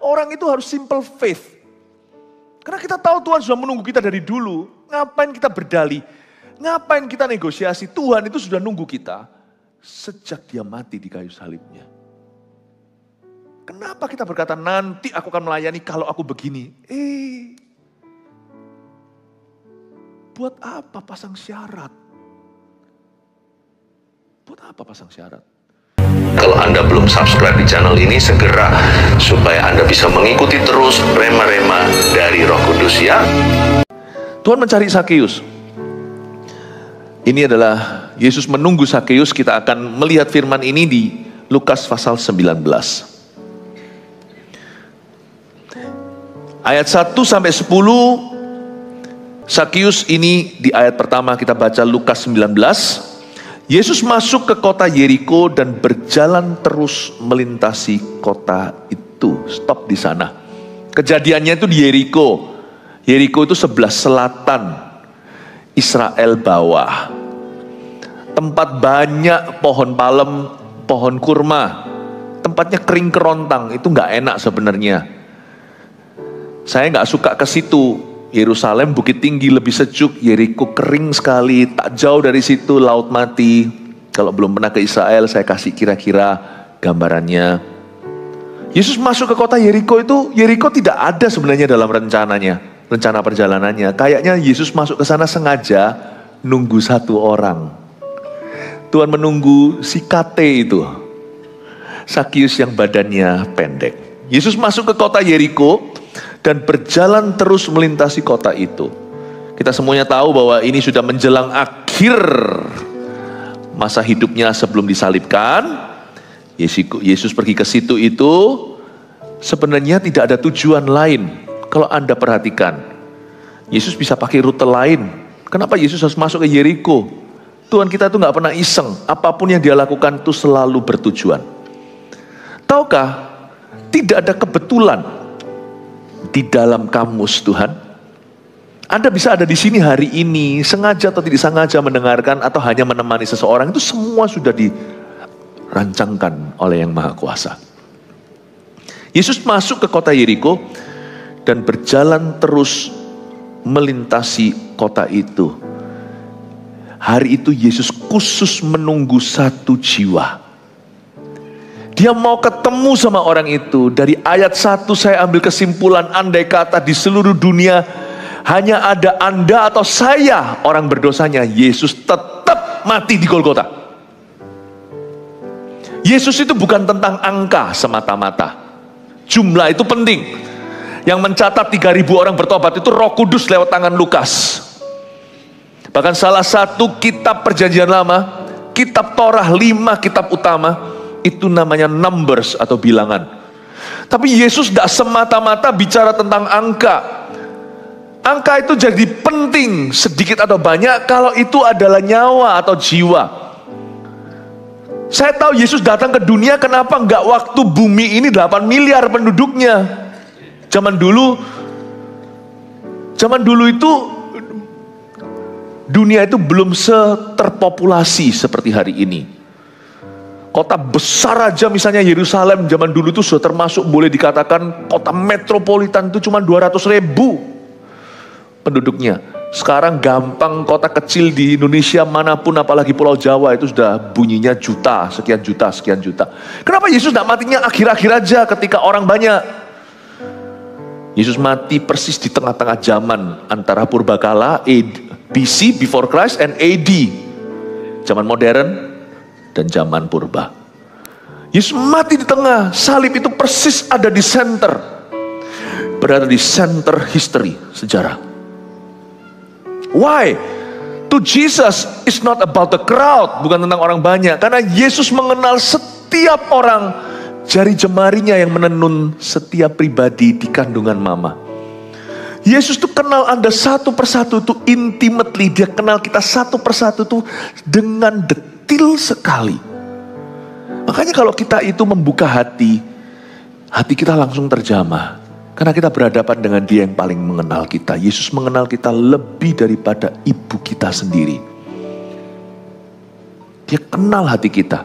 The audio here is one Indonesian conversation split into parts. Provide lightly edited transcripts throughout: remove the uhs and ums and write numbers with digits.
Orang itu harus simple faith. Karena kita tahu Tuhan sudah menunggu kita dari dulu. Ngapain kita berdalih? Ngapain kita negosiasi? Tuhan itu sudah nunggu kita sejak dia mati di kayu salibnya. Kenapa kita berkata nanti aku akan melayani kalau aku begini? Buat apa pasang syarat? Buat apa pasang syarat? Kalau Anda belum subscribe di channel ini, segera supaya Anda bisa mengikuti terus rema-rema dari Roh Kudus ya. Tuhan mencari Sakeus. Ini adalah Yesus menunggu Sakeus. Kita akan melihat firman ini di Lukas pasal 19. Ayat 1 sampai 10. Sakeus ini di ayat pertama kita baca Lukas 19. Yesus masuk ke kota Yeriko dan berjalan terus melintasi kota itu. Stop di sana. Kejadiannya itu di Yeriko. Yeriko itu sebelah selatan Israel bawah. Tempat banyak pohon palem, pohon kurma. Tempatnya kering kerontang, itu nggak enak sebenarnya. Saya nggak suka ke situ. Yerusalem bukit tinggi lebih sejuk, Yeriko kering sekali, tak jauh dari situ Laut Mati. Kalau belum pernah ke Israel, saya kasih kira-kira gambarannya. Yesus masuk ke kota Yeriko itu, Yeriko tidak ada sebenarnya dalam rencananya, rencana perjalanannya. Kayaknya Yesus masuk ke sana sengaja nunggu satu orang. Tuhan menunggu si Kate itu, Sakeus yang badannya pendek. Yesus masuk ke kota Yeriko dan berjalan terus melintasi kota itu. Kita semuanya tahu bahwa ini sudah menjelang akhir masa hidupnya sebelum disalibkan. Yesus pergi ke situ itu sebenarnya tidak ada tujuan lain. Kalau Anda perhatikan, Yesus bisa pakai rute lain. Kenapa Yesus harus masuk ke Yeriko? Tuhan kita itu gak pernah iseng. Apapun yang dia lakukan itu selalu bertujuan. Tahukah, tidak ada kebetulan di dalam kamus Tuhan. Anda bisa ada di sini hari ini, sengaja atau tidak sengaja mendengarkan atau hanya menemani seseorang, itu semua sudah dirancangkan oleh Yang Maha Kuasa. Yesus masuk ke kota Yeriko dan berjalan terus melintasi kota itu. Hari itu Yesus khusus menunggu satu jiwa. Dia mau ketemu sama orang itu. Dari ayat 1 saya ambil kesimpulan, andai kata di seluruh dunia hanya ada Anda atau saya orang berdosanya, Yesus tetap mati di Golgota. Yesus itu bukan tentang angka semata-mata. Jumlah itu penting. Yang mencatat 3.000 orang bertobat itu Roh Kudus lewat tangan Lukas. Bahkan salah satu kitab perjanjian lama, kitab Torah 5 kitab utama, itu namanya numbers atau bilangan. Tapi Yesus tidak semata-mata bicara tentang angka. Angka itu jadi penting sedikit atau banyak kalau itu adalah nyawa atau jiwa. Saya tahu Yesus datang ke dunia kenapa enggak waktu bumi ini 8 miliar penduduknya. Zaman dulu itu dunia itu belum terpopulasi seperti hari ini. Kota besar aja misalnya Yerusalem zaman dulu itu sudah termasuk boleh dikatakan kota metropolitan, itu cuma 200.000 penduduknya. Sekarang gampang kota kecil di Indonesia manapun apalagi Pulau Jawa itu sudah bunyinya juta, sekian juta, sekian juta. Kenapa Yesus tidak matinya akhir-akhir aja ketika orang banyak? Yesus mati persis di tengah-tengah zaman antara Purbakala, BC, before Christ, and AD, zaman modern dan zaman purba. Yesus mati di tengah, salib itu persis ada di center, berada di center history, sejarah. Why? To Jesus is not about the crowd, bukan tentang orang banyak, karena Yesus mengenal setiap orang, jari jemarinya yang menenun setiap pribadi di kandungan mama. Yesus tuh kenal Anda satu persatu tuh intimately, dia kenal kita satu persatu tuh dengan detil sekali. Makanya kalau kita itu membuka hati kita langsung terjamah. Karena kita berhadapan dengan dia yang paling mengenal kita. Yesus mengenal kita lebih daripada ibu kita sendiri. Dia kenal hati kita.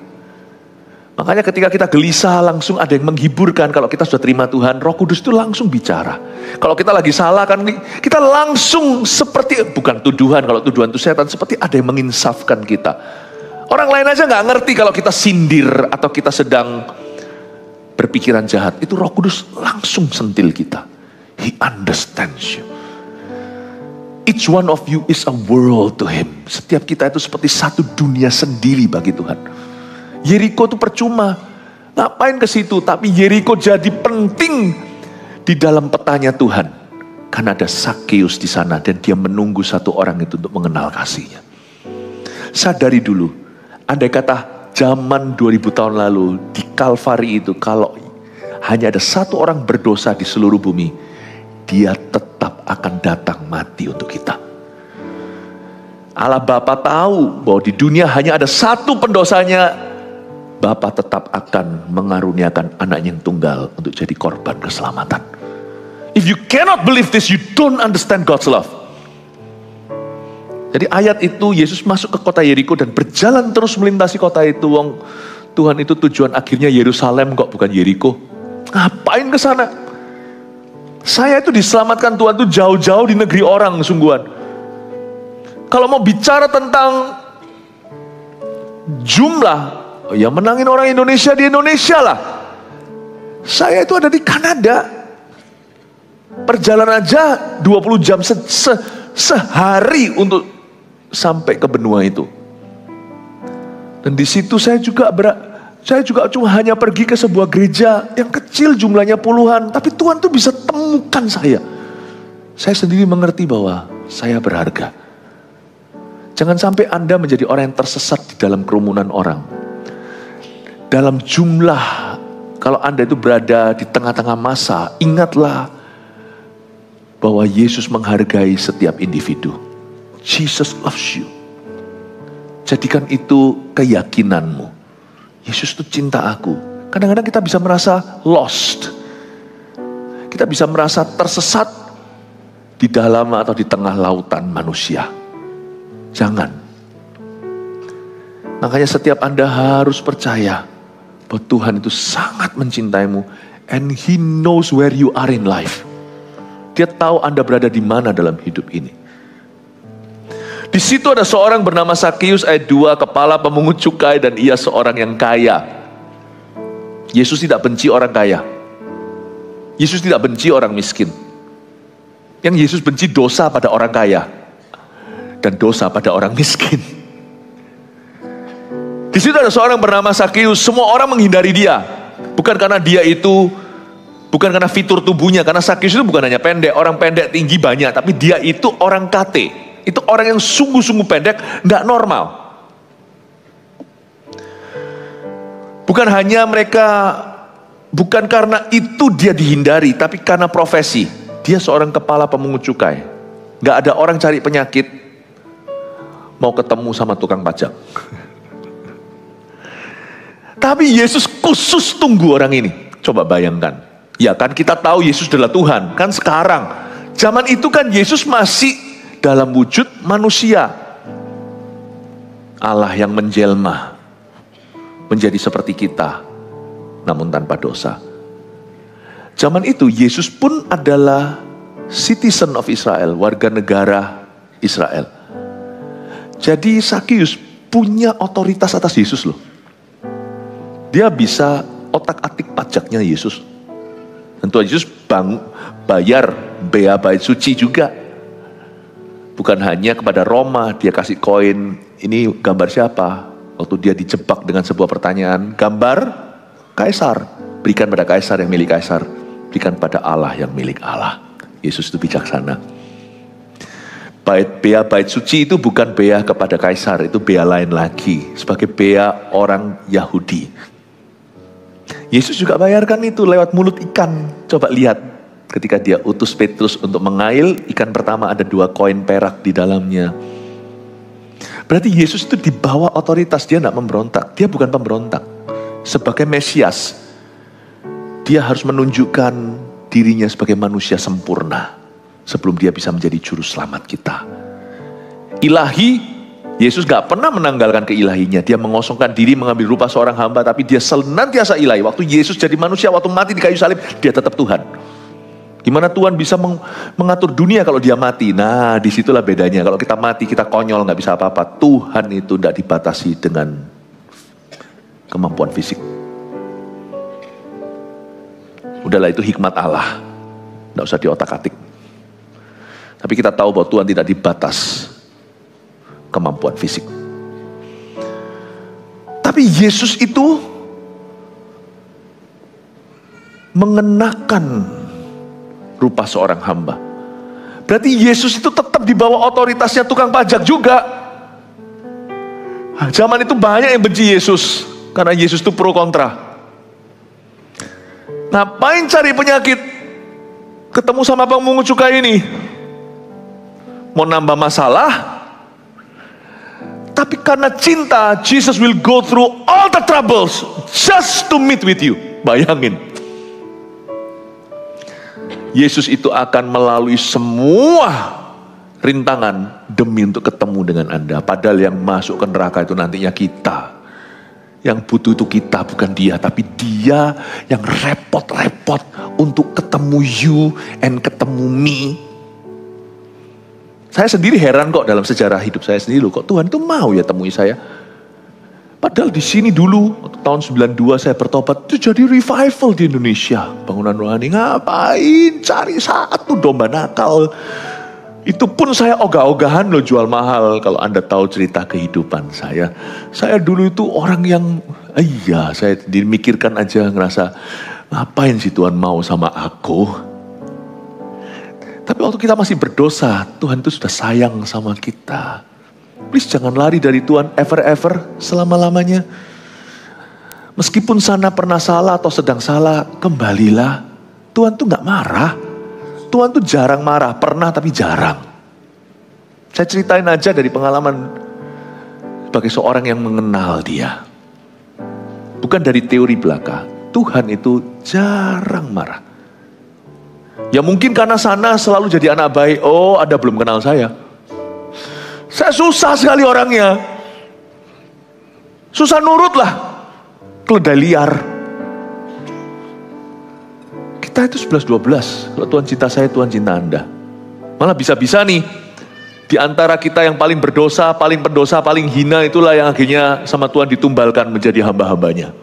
Makanya ketika kita gelisah langsung ada yang menghiburkan. Kalau kita sudah terima Tuhan, Roh Kudus itu langsung bicara. Kalau kita lagi salah kan kita langsung seperti, bukan tuduhan, kalau tuduhan itu setan, seperti ada yang menginsafkan kita. Orang lain aja gak ngerti kalau kita sindir atau kita sedang berpikiran jahat. Itu Roh Kudus langsung sentil kita. He understands you. Each one of you is a world to him. Setiap kita itu seperti satu dunia sendiri bagi Tuhan. Yeriko itu percuma, ngapain ke situ? Tapi Yeriko jadi penting di dalam petanya Tuhan, karena ada Sakeus di sana dan dia menunggu satu orang itu untuk mengenal kasihnya. Sadari dulu, andai kata zaman 2000 tahun lalu di Kalvari itu, kalau hanya ada satu orang berdosa di seluruh bumi, dia tetap akan datang mati untuk kita. Allah Bapa tahu bahwa di dunia hanya ada satu pendosanya. Bapa tetap akan mengaruniakan anaknya yang tunggal untuk jadi korban keselamatan. If you cannot believe this, you don't understand God's love. Jadi ayat itu, Yesus masuk ke kota Yeriko dan berjalan terus melintasi kota itu. Wong, Tuhan itu tujuan akhirnya Yerusalem kok, bukan Yeriko. Ngapain ke sana? Saya itu diselamatkan Tuhan itu jauh-jauh di negeri orang sungguhan. Kalau mau bicara tentang jumlah, yang menangin orang Indonesia di Indonesia lah. Saya itu ada di Kanada. Perjalanan aja 20 jam sehari untuk sampai ke benua itu. Dan di situ saya juga cuma hanya pergi ke sebuah gereja yang kecil jumlahnya puluhan, tapi Tuhan tuh bisa temukan saya. Saya sendiri mengerti bahwa saya berharga. Jangan sampai Anda menjadi orang yang tersesat di dalam kerumunan orang. Dalam jumlah, kalau Anda itu berada di tengah-tengah massa, ingatlah bahwa Yesus menghargai setiap individu. Jesus loves you. Jadikan itu keyakinanmu. Yesus itu cinta aku. Kadang-kadang kita bisa merasa lost. Kita bisa merasa tersesat di dalam atau di tengah lautan manusia. Jangan. Makanya setiap Anda harus percaya bahwa Tuhan itu sangat mencintaimu, and He knows where you are in life. Dia tahu Anda berada di mana dalam hidup ini. Di situ ada seorang bernama Sakeus, ayat 2, kepala pemungut cukai, dan ia seorang yang kaya. Yesus tidak benci orang kaya. Yesus tidak benci orang miskin. Yang Yesus benci dosa pada orang kaya dan dosa pada orang miskin. Di situ ada seorang bernama Sakeus. Semua orang menghindari dia. Bukan karena fitur tubuhnya. Karena Sakeus itu bukan hanya pendek. Orang pendek tinggi banyak. Tapi dia itu orang kate. Itu orang yang sungguh-sungguh pendek. Gak normal. Bukan karena itu dia dihindari. Tapi karena profesi. Dia seorang kepala pemungut cukai. Gak ada orang cari penyakit mau ketemu sama tukang pajak. Tapi Yesus khusus tunggu orang ini. Coba bayangkan. Ya kan kita tahu Yesus adalah Tuhan. Kan sekarang. Zaman itu kan Yesus masih dalam wujud manusia. Allah yang menjelma. Menjadi seperti kita. Namun tanpa dosa. Zaman itu Yesus pun adalah citizen of Israel. Warga negara Israel. Jadi Sakeus punya otoritas atas Yesus loh. Dia bisa otak-atik pajaknya Yesus. Dan Tuhan Yesus bayar bea bait suci juga. Bukan hanya kepada Roma, dia kasih koin. Ini gambar siapa? Waktu dia dijebak dengan sebuah pertanyaan. Gambar Kaisar. Berikan pada Kaisar yang milik Kaisar. Berikan pada Allah yang milik Allah. Yesus itu bijaksana. Bea bait suci itu bukan bea kepada Kaisar. Itu bea lain lagi. Sebagai bea orang Yahudi. Yesus juga bayarkan itu lewat mulut ikan. Coba lihat ketika dia utus Petrus untuk mengail, ikan pertama ada 2 koin perak di dalamnya. Berarti Yesus itu di bawah otoritas, dia tidak memberontak. Dia bukan pemberontak. Sebagai Mesias, dia harus menunjukkan dirinya sebagai manusia sempurna sebelum dia bisa menjadi juru selamat kita. Ilahi Yesus gak pernah menanggalkan keilahinya. Dia mengosongkan diri, mengambil rupa seorang hamba, tapi dia senantiasa ilahi. Waktu Yesus jadi manusia, waktu mati di kayu salib, dia tetap Tuhan. Gimana Tuhan bisa mengatur dunia kalau dia mati? Nah, disitulah bedanya. Kalau kita mati, kita konyol, gak bisa apa-apa. Tuhan itu tidak dibatasi dengan kemampuan fisik. Udahlah, itu hikmat Allah. Tidak usah diotak-atik. Tapi kita tahu bahwa Tuhan tidak dibatas kemampuan fisik. Tapi Yesus itu mengenakan rupa seorang hamba. Berarti Yesus itu tetap di bawah otoritasnya tukang pajak juga. Zaman itu banyak yang benci Yesus, karena Yesus itu pro kontra. Ngapain cari penyakit? Ketemu sama pemungut cukai ini. Mau nambah masalah? Tapi karena cinta, Jesus will go through all the troubles just to meet with you. Bayangin. Yesus itu akan melalui semua rintangan demi untuk ketemu dengan Anda. Padahal yang masuk ke neraka itu nantinya kita. Yang butuh itu kita, bukan dia. Tapi dia yang repot-repot untuk ketemu you and ketemu me. Saya sendiri heran kok dalam sejarah hidup saya sendiri loh. Kok Tuhan itu mau ya temui saya. Padahal di sini dulu, tahun 92 saya bertobat. Itu jadi revival di Indonesia. Bangunan rohani, ngapain cari satu domba nakal. Itu pun saya ogah-ogahan loh jual mahal. Kalau Anda tahu cerita kehidupan saya. Saya dulu itu orang yang, saya dimikirkan aja ngerasa, ngapain sih Tuhan mau sama aku. Tapi waktu kita masih berdosa, Tuhan itu sudah sayang sama kita. Please jangan lari dari Tuhan ever selama-lamanya. Meskipun sana pernah salah atau sedang salah, kembalilah. Tuhan tuh gak marah. Tuhan tuh jarang marah, pernah tapi jarang. Saya ceritain aja dari pengalaman sebagai seorang yang mengenal dia. Bukan dari teori belaka. Tuhan itu jarang marah. Ya mungkin karena sana selalu jadi anak baik. Oh, Anda belum kenal saya. Saya susah sekali orangnya. Susah nurut lah. Keledai liar. Kita itu 11-12. Kalau Tuhan cinta saya, Tuhan cinta Anda. Malah bisa-bisa nih. Di antara kita yang paling berdosa, paling pendosa, paling hina, itulah yang akhirnya sama Tuhan ditumbalkan menjadi hamba-hambanya.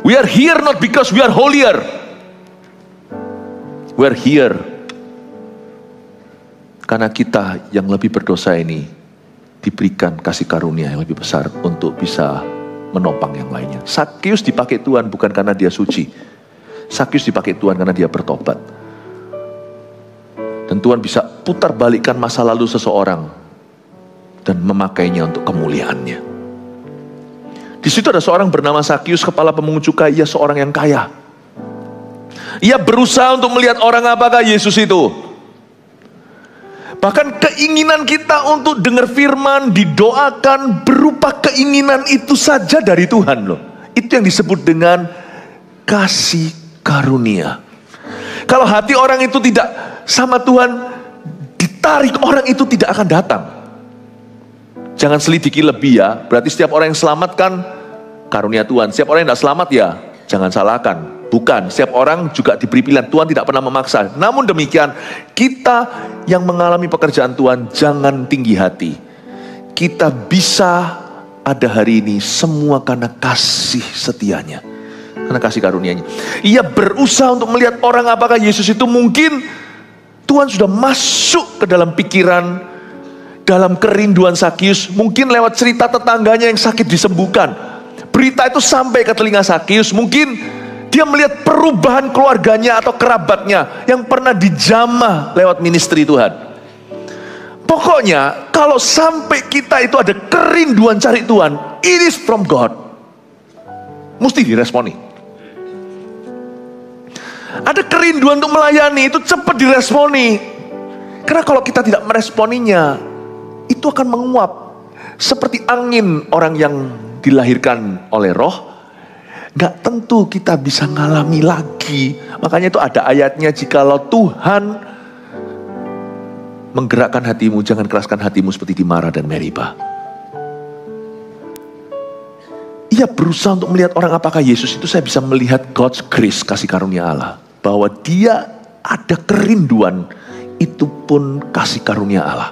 We are here not because we are holier. We are here karena kita yang lebih berdosa ini diberikan kasih karunia yang lebih besar untuk bisa menopang yang lainnya. Sakeus dipakai Tuhan bukan karena dia suci. Sakeus dipakai Tuhan karena dia bertobat. Dan Tuhan bisa putar balikkan masa lalu seseorang dan memakainya untuk kemuliaannya. Di situ ada seorang bernama Sakeus, kepala pemungut cukai. Ia seorang yang kaya. Ia berusaha untuk melihat orang apakah Yesus itu. Bahkan keinginan kita untuk dengar firman, didoakan, berupa keinginan itu saja dari Tuhan loh. Itu yang disebut dengan kasih karunia. Kalau hati orang itu tidak sama Tuhan ditarik, orang itu tidak akan datang. Jangan selidiki lebih ya. Berarti setiap orang yang selamatkan karunia Tuhan. Setiap orang yang tidak selamat ya jangan salahkan. Bukan, setiap orang juga diberi pilihan. Tuhan tidak pernah memaksa. Namun demikian, kita yang mengalami pekerjaan Tuhan, jangan tinggi hati. Kita bisa ada hari ini semua karena kasih setianya. Karena kasih karunia-Nya. Ia berusaha untuk melihat orang apakah Yesus itu. Mungkin Tuhan sudah masuk ke dalam pikiran, dalam kerinduan Sakeus. Mungkin lewat cerita tetangganya yang sakit disembuhkan. Berita itu sampai ke telinga Sakeus. Mungkin dia melihat perubahan keluarganya atau kerabatnya yang pernah dijamah lewat ministry Tuhan. Pokoknya kalau sampai kita itu ada kerinduan cari Tuhan, it is from God. Mesti diresponi. Ada kerinduan untuk melayani, itu cepat diresponi. Karena kalau kita tidak meresponinya, itu akan menguap. Seperti angin orang yang dilahirkan oleh roh. Gak tentu kita bisa ngalami lagi. Makanya itu ada ayatnya, jikalau Tuhan menggerakkan hatimu, jangan keraskan hatimu seperti di Mara dan Meriba. Ia berusaha untuk melihat orang, apakah Yesus itu saya bisa melihat God's grace, kasih karunia Allah. Bahwa dia ada kerinduan, itu pun kasih karunia Allah.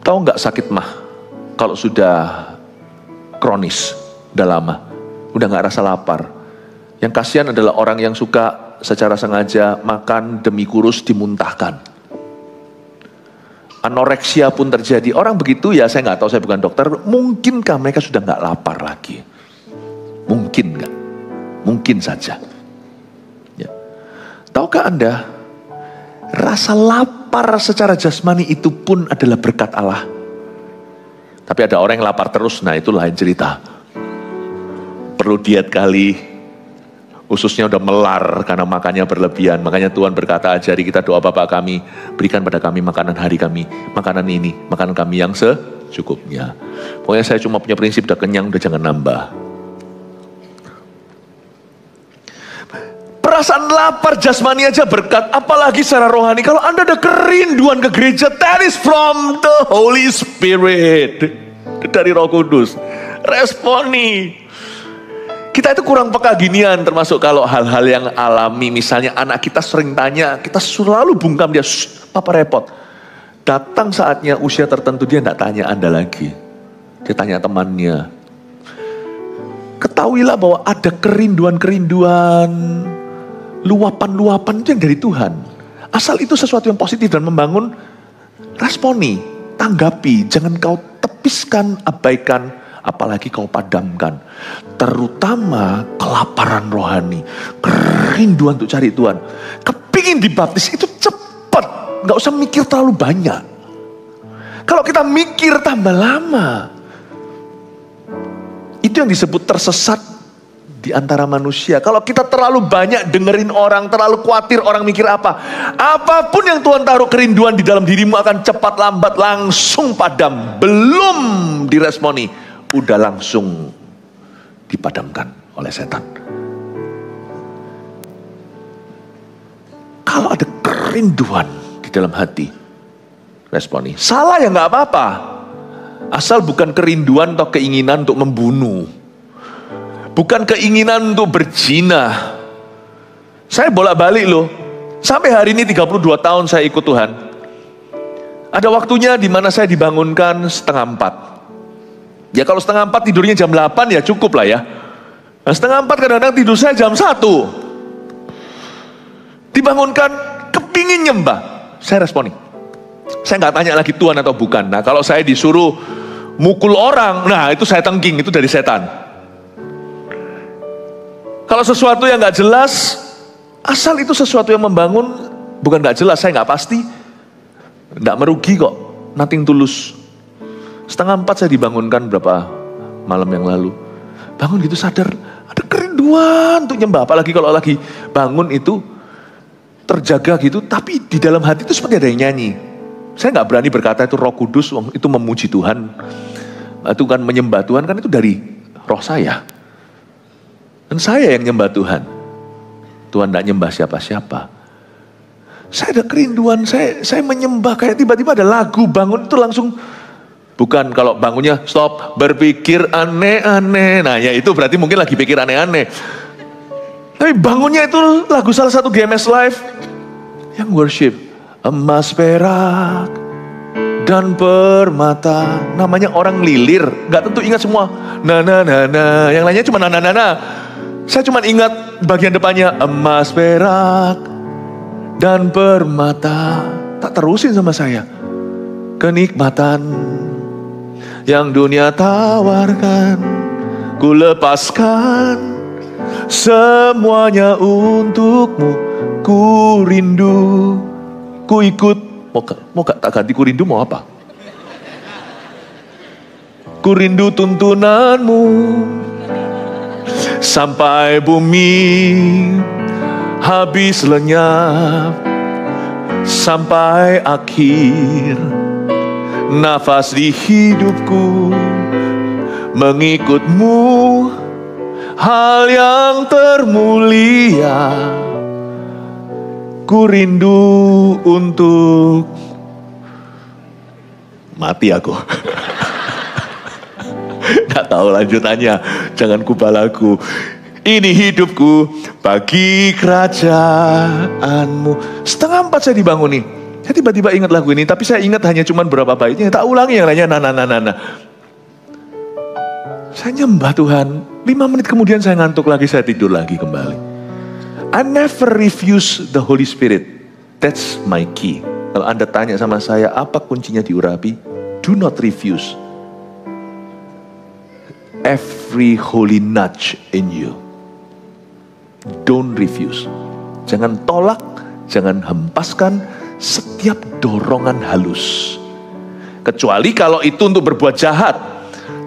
Tahu nggak sakit mah kalau sudah kronis, udah lama, udah nggak rasa lapar. Yang kasihan adalah orang yang suka secara sengaja makan demi kurus dimuntahkan. Anoreksia pun terjadi. Orang begitu ya, saya nggak tahu, saya bukan dokter. Mungkinkah mereka sudah nggak lapar lagi? Mungkin nggak? Mungkin saja. Ya. Tahukah Anda, rasa lapar secara jasmani itu pun adalah berkat Allah. Tapi ada orang yang lapar terus, nah itu lain cerita. Perlu diet kali. Ususnya udah melar karena makannya berlebihan. Makanya Tuhan berkata, ajari kita doa Bapa kami, berikan pada kami makanan hari kami, makanan ini, makanan kami yang secukupnya. Pokoknya saya cuma punya prinsip, udah kenyang, udah jangan nambah. Perasaan lapar jasmani aja berkat, apalagi secara rohani. Kalau Anda ada kerinduan ke gereja, that is from the Holy Spirit. Dari Roh Kudus. Responi. Kita itu kurang peka ginian, termasuk kalau hal-hal yang alami. Misalnya anak kita sering tanya, kita selalu bungkam dia, papa repot. Datang saatnya usia tertentu dia tidak tanya Anda lagi. Dia tanya temannya. Ketahuilah bahwa ada kerinduan-kerinduan, luapan-luapan itu yang dari Tuhan. Asal itu sesuatu yang positif dan membangun, responi, tanggapi. Jangan kau tepiskan, abaikan, apalagi kau padamkan. Terutama kelaparan rohani, kerinduan untuk cari Tuhan. Kepingin dibaptis itu cepat, gak usah mikir terlalu banyak. Kalau kita mikir tambah lama. Itu yang disebut tersesat di antara manusia. Kalau kita terlalu banyak dengerin orang, terlalu khawatir orang mikir apa. Apapun yang Tuhan taruh kerinduan di dalam dirimu akan cepat lambat langsung padam. Belum diresponi, udah langsung dipadamkan oleh setan. Kalau ada kerinduan di dalam hati, responi. Salah ya nggak apa-apa. Asal bukan kerinduan atau keinginan untuk membunuh. Bukan keinginan untuk berzina. Saya bolak-balik loh. Sampai hari ini 32 tahun saya ikut Tuhan. Ada waktunya di mana saya dibangunkan 3:30. Ya kalau 3:30 tidurnya jam 8 ya cukup lah ya. Nah 3:30 kadang-kadang tidur saya jam 1. Dibangunkan, kepingin nyembah. Saya responi. Saya nggak tanya lagi Tuhan atau bukan. Nah kalau saya disuruh mukul orang, nah itu saya tengking, itu dari setan. Kalau sesuatu yang nggak jelas, asal itu sesuatu yang membangun, bukan nggak jelas, saya nggak pasti, nggak merugi kok, nothing tulus. 3:30 saya dibangunkan berapa malam yang lalu. Bangun gitu sadar, ada kerinduan untuk nyembah. Apalagi kalau lagi bangun itu terjaga gitu, tapi di dalam hati itu seperti ada yang nyanyi. Saya nggak berani berkata itu Roh Kudus, itu memuji Tuhan. Itu kan menyembah Tuhan, kan itu dari roh saya. Dan saya yang nyembah Tuhan. Tuhan tidak nyembah siapa-siapa. Saya ada kerinduan, saya menyembah, kayak tiba-tiba ada lagu bangun itu langsung. Bukan kalau bangunnya stop, berpikir aneh-aneh. Nah ya itu berarti mungkin lagi pikir aneh-aneh. Tapi bangunnya itu lagu salah satu GMS Live yang worship. Emas, perak, dan permata. Namanya orang lilir, gak tentu ingat semua. Na. Yang lainnya cuma na. Saya cuma ingat bagian depannya. Emas, perak, dan permata. Tak terusin sama saya. Kenikmatan yang dunia tawarkan, ku lepaskan semuanya untukmu. Ku rindu, ku ikut. Mau gak tak ganti ku rindu mau apa? Ku rindu tuntunanmu sampai bumi habis lenyap, sampai akhir nafas di hidupku mengikutmu. Hal yang termulia Ku rindu untuk mati aku. Nggak tahu lanjutannya. Jangan kubalaku. Ini hidupku bagi kerajaanmu. 3:30 saya dibanguni. Saya tiba-tiba ingat lagu ini. Tapi saya ingat hanya cuma berapa baitnya. Tak ulangi yang lainnya. Nah. Saya nyembah Tuhan. 5 menit kemudian saya ngantuk lagi. Saya tidur lagi kembali. I never refuse the Holy Spirit. That's my key. Kalau Anda tanya sama saya, apa kuncinya diurapi? Do not refuse every holy nudge in you. Don't refuse. Jangan tolak, jangan hempaskan setiap dorongan halus. Kecuali kalau itu untuk berbuat jahat.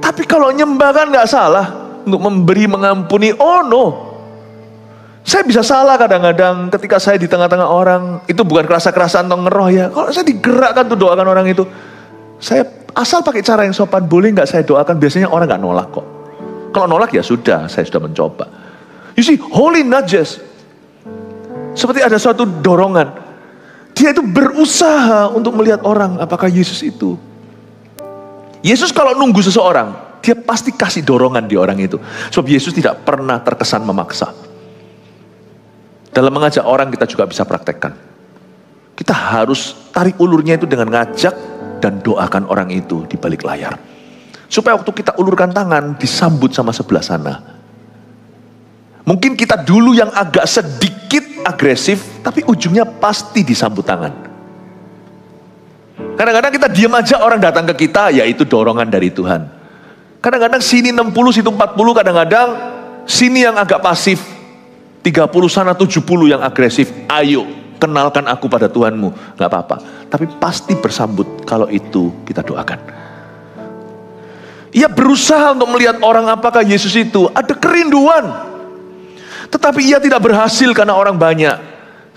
Tapi kalau nyembah kan gak salah. Untuk memberi, mengampuni, oh no. Saya bisa salah kadang-kadang ketika saya di tengah-tengah orang. Itu bukan kerasa-kerasaan atau ngeroh ya. Kalau saya digerakkan tuh doakan orang itu. Saya asal pakai cara yang sopan, boleh gak saya doakan? Biasanya orang gak nolak kok. Kalau nolak ya sudah, saya sudah mencoba. You see, holy nudges. Seperti ada suatu dorongan. Dia itu berusaha untuk melihat orang apakah Yesus itu. Yesus kalau nunggu seseorang, dia pasti kasih dorongan di orang itu. Sebab Yesus tidak pernah terkesan memaksa. Dalam mengajak orang kita juga bisa praktekkan. Kita harus tarik ulurnya itu dengan ngajak dan doakan orang itu di balik layar. Supaya waktu kita ulurkan tangan disambut sama sebelah sana. Mungkin kita dulu yang agak sedikit agresif, tapi ujungnya pasti disambut tangan. Kadang-kadang kita diam aja orang datang ke kita, yaitu dorongan dari Tuhan. Kadang-kadang sini 60, situ 40, kadang-kadang sini yang agak pasif. 30 sana 70 yang agresif. Ayo kenalkan aku pada Tuhanmu. Gak apa-apa. Tapi pasti bersambut kalau itu kita doakan. Ia berusaha untuk melihat orang apakah Yesus itu. Ada kerinduan. Tetapi ia tidak berhasil karena orang banyak.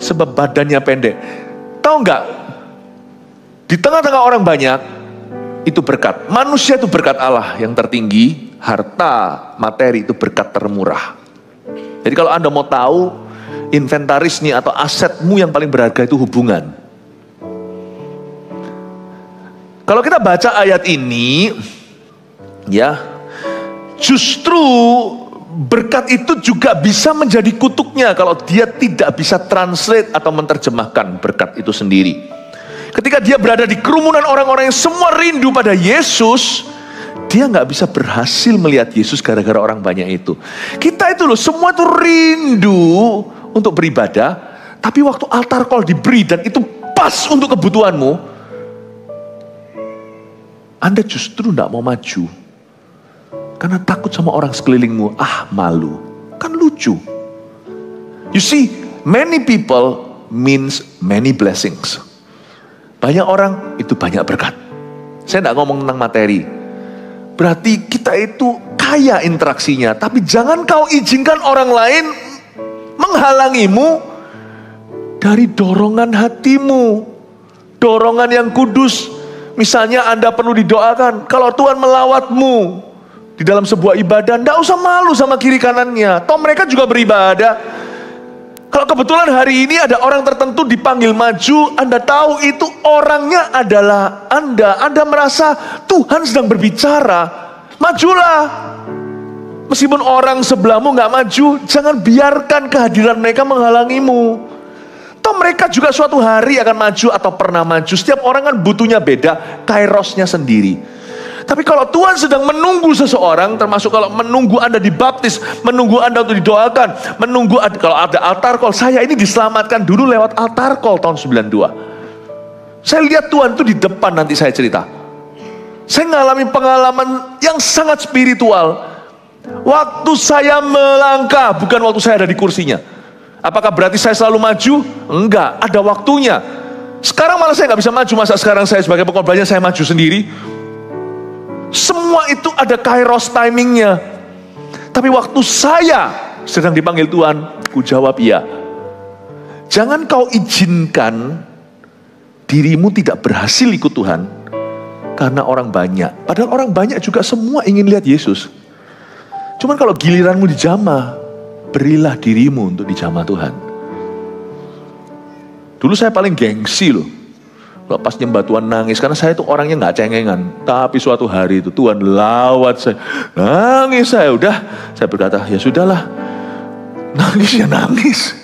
Sebab badannya pendek. Tahu gak? Di tengah-tengah orang banyak. Itu berkat. Manusia itu berkat Allah yang tertinggi. Harta, materi itu berkat termurah. Jadi kalau Anda mau tahu inventarisnya atau asetmu yang paling berharga itu hubungan. Kalau kita baca ayat ini, ya, justru berkat itu juga bisa menjadi kutuknya kalau dia tidak bisa translate atau menerjemahkan berkat itu sendiri. Ketika dia berada di kerumunan orang-orang yang semua rindu pada Yesus, dia gak bisa berhasil melihat Yesus gara-gara orang banyak itu. Kita itu loh, semua itu rindu untuk beribadah. Tapi waktu altar call diberi dan itu pas untuk kebutuhanmu, Anda justru gak mau maju. Karena takut sama orang sekelilingmu. Malu. Kan lucu. You see, many people means many blessings. Banyak orang itu banyak berkat. Saya gak ngomong tentang materi. Berarti kita itu kaya interaksinya. Tapi jangan kau izinkan orang lain menghalangimu dari dorongan hatimu. Dorongan yang kudus. Misalnya Anda perlu didoakan. Kalau Tuhan melawatmu di dalam sebuah ibadah, tidak usah malu sama kiri kanannya. Toh mereka juga beribadah. Kalau kebetulan hari ini ada orang tertentu dipanggil maju, Anda tahu itu orangnya adalah Anda. Anda merasa Tuhan sedang berbicara, majulah. Meskipun orang sebelahmu gak maju, jangan biarkan kehadiran mereka menghalangimu. Toh mereka juga suatu hari akan maju atau pernah maju. Setiap orang kan butuhnya beda, kairosnya sendiri. Tapi kalau Tuhan sedang menunggu seseorang, termasuk kalau menunggu Anda dibaptis, menunggu Anda untuk didoakan, menunggu kalau ada altar call. Saya ini diselamatkan dulu lewat altar call tahun 92. Saya lihat Tuhan itu di depan, nanti saya cerita. Saya mengalami pengalaman yang sangat spiritual. Waktu saya melangkah, bukan waktu saya ada di kursinya. Apakah berarti saya selalu maju? Enggak, ada waktunya. Sekarang malah saya nggak bisa maju. Masa sekarang saya sebagai pengkhotbahnya saya maju sendiri? Semua itu ada kairos timingnya. Tapi waktu saya sedang dipanggil Tuhan, ku jawab iya. Jangan kau izinkan dirimu tidak berhasil ikut Tuhan karena orang banyak. Padahal orang banyak juga semua ingin lihat Yesus. Cuman kalau giliranmu dijamah, berilah dirimu untuk dijamah Tuhan. Dulu saya paling gengsi loh. Kalau pas nyembah Tuhan nangis, karena saya itu orangnya nggak cengengan. Tapi suatu hari itu Tuhan lawat saya, nangis saya. Udah, saya berkata, ya sudahlah, nangis ya nangis.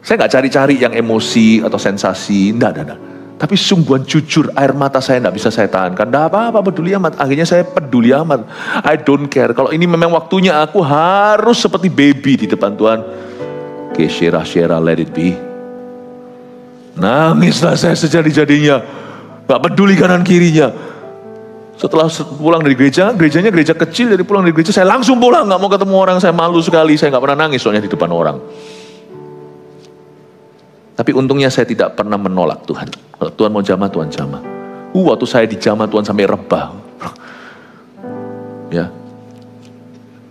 Saya nggak cari-cari yang emosi atau sensasi, enggak. Tapi sungguhan jujur, air mata saya nggak bisa saya tahankan. Nggak apa-apa, peduli amat. Akhirnya saya peduli amat. I don't care. Kalau ini memang waktunya, aku harus seperti baby di depan Tuhan. Oke, Shera, let it be. Nangislah saya sejadi-jadinya, gak peduli kanan kirinya. Setelah pulang dari gerejanya gereja kecil, jadi pulang dari gereja saya langsung pulang, gak mau ketemu orang, saya malu sekali, saya gak pernah nangis soalnya di depan orang. Tapi untungnya saya tidak pernah menolak Tuhan. Kalau Tuhan mau jamah, Tuhan jamah. Waktu saya dijamah Tuhan sampai rebah. Ya,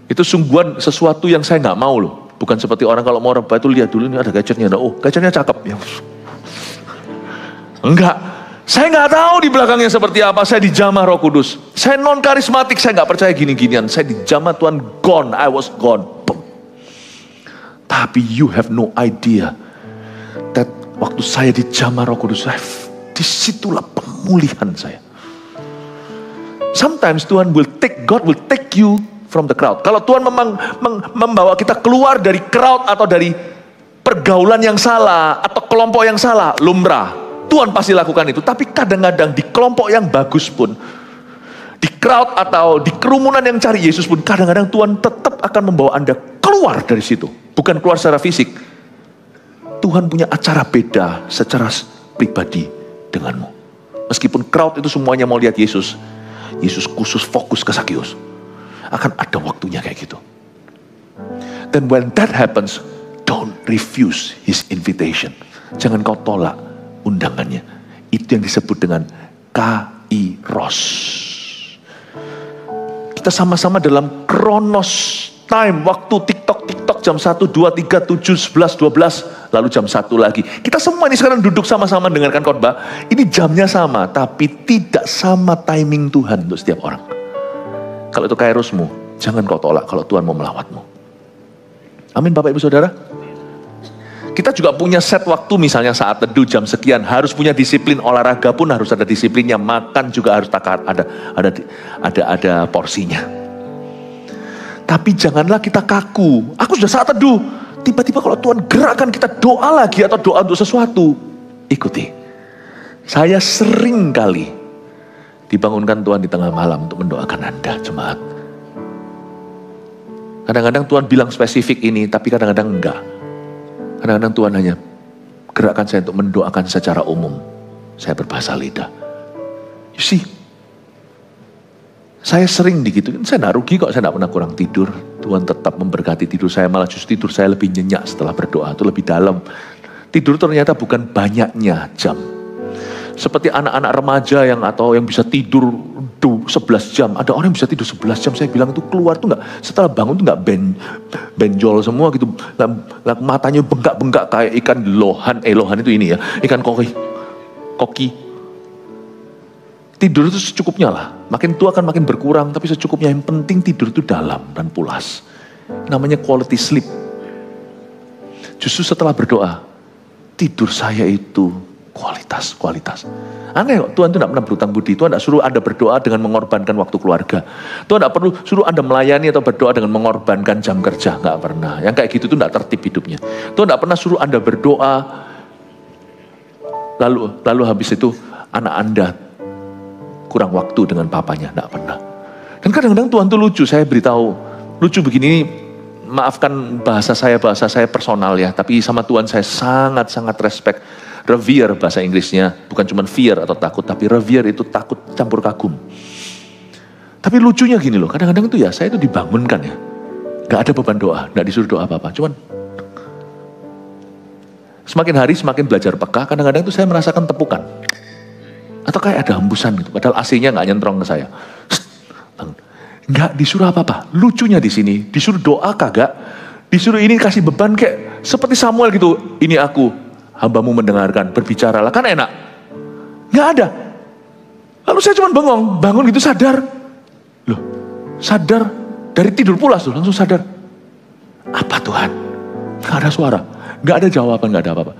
itu sungguhan sesuatu yang saya gak mau loh. Bukan seperti orang kalau mau rebah itu lihat dulu, ini ada gadgetnya, oh gadgetnya cakep ya. Enggak, saya nggak tahu di belakangnya seperti apa. Saya dijamah Roh Kudus. Saya non karismatik, saya nggak percaya gini-ginian. Saya dijamah Tuhan, gone, I was gone. Boom. Tapi you have no idea that waktu saya dijamah Roh Kudus, disitulah pemulihan saya. Sometimes God will take you from the crowd. Kalau Tuhan memang membawa kita keluar dari crowd atau dari pergaulan yang salah atau kelompok yang salah, lumrah. Tuhan pasti lakukan itu. Tapi kadang-kadang di kelompok yang bagus pun, di crowd atau di kerumunan yang cari Yesus pun, kadang-kadang Tuhan tetap akan membawa Anda keluar dari situ. Bukan keluar secara fisik. Tuhan punya acara beda secara pribadi denganmu. Meskipun crowd itu semuanya mau lihat Yesus, Yesus khusus fokus ke Zakius. Akan ada waktunya kayak gitu. Dan when that happens, don't refuse his invitation. Jangan kau tolak undangannya. Itu yang disebut dengan kairos. Kita sama-sama dalam kronos time, waktu TikTok jam 1, 2, 3, 7, 11, 12, lalu jam 1 lagi. Kita semua ini sekarang duduk sama-sama dengarkan khotbah. Ini jamnya sama, tapi tidak sama timing Tuhan untuk setiap orang. Kalau itu kairosmu, jangan kau tolak kalau Tuhan mau melawatmu. Amin Bapak Ibu Saudara. Kita juga punya set waktu, misalnya saat teduh jam sekian, harus punya disiplin. Olahraga pun harus ada disiplinnya, makan juga harus ada porsinya. Tapi janganlah kita kaku. Aku sudah saat teduh, tiba-tiba kalau Tuhan gerakkan kita doa lagi atau doa untuk sesuatu, ikuti. Saya sering kali dibangunkan Tuhan di tengah malam untuk mendoakan Anda, jemaat. Kadang-kadang Tuhan bilang spesifik ini, tapi kadang-kadang enggak. Kadang-kadang Tuhan hanya gerakkan saya untuk mendoakan secara umum. Saya berbahasa lidah. You see, saya sering digituin, saya gak rugi kok, saya gak pernah kurang tidur. Tuhan tetap memberkati tidur saya, malah justru tidur saya lebih nyenyak setelah berdoa, itu lebih dalam. Tidur ternyata bukan banyaknya jam. Seperti anak-anak remaja yang bisa tidur 11 jam. Ada orang yang bisa tidur 11 jam. Saya bilang itu keluar tuh nggak, setelah bangun tuh nggak benjol semua gitu. Matanya bengkak-bengkak kayak ikan lohan. Lohan itu ini ya, ikan koki. Tidur itu secukupnya lah. Makin tua kan makin berkurang, tapi secukupnya. Yang penting tidur itu dalam dan pulas. Namanya quality sleep. Justru setelah berdoa, tidur saya itu kualitas. Aneh kok, Tuhan itu tidak pernah berhutang budi. Tuhan tidak suruh Anda berdoa dengan mengorbankan waktu keluarga. Tuhan tidak perlu suruh Anda melayani atau berdoa dengan mengorbankan jam kerja. Nggak pernah. Yang kayak gitu itu tidak tertib hidupnya. Tuhan tidak pernah suruh Anda berdoa, lalu habis itu anak Anda kurang waktu dengan papanya. Nggak pernah. Dan kadang-kadang Tuhan itu lucu. Saya beritahu, lucu begini, maafkan bahasa saya personal ya. Tapi sama Tuhan saya sangat-sangat respect. Revere bahasa Inggrisnya, bukan cuma fear atau takut, tapi revere itu takut campur kagum. Tapi lucunya gini loh, kadang-kadang itu ya, saya itu dibangunkan ya. Gak ada beban doa, gak disuruh doa apa-apa. Cuman, semakin hari semakin belajar peka, kadang-kadang itu saya merasakan tepukan. Atau kayak ada hembusan gitu, padahal AC-nya gak nyentrong ke saya. Gak disuruh apa-apa. Lucunya di sini, disuruh doa kagak, disuruh ini kasih beban kayak, seperti Samuel gitu, ini aku. Hambamu mendengarkan, berbicaralah, kan enak. Nggak ada. Lalu saya cuma bangun gitu sadar. Loh, sadar dari tidur pulas tuh, langsung sadar. Apa Tuhan? Nggak ada suara, nggak ada jawaban, nggak ada apa-apa.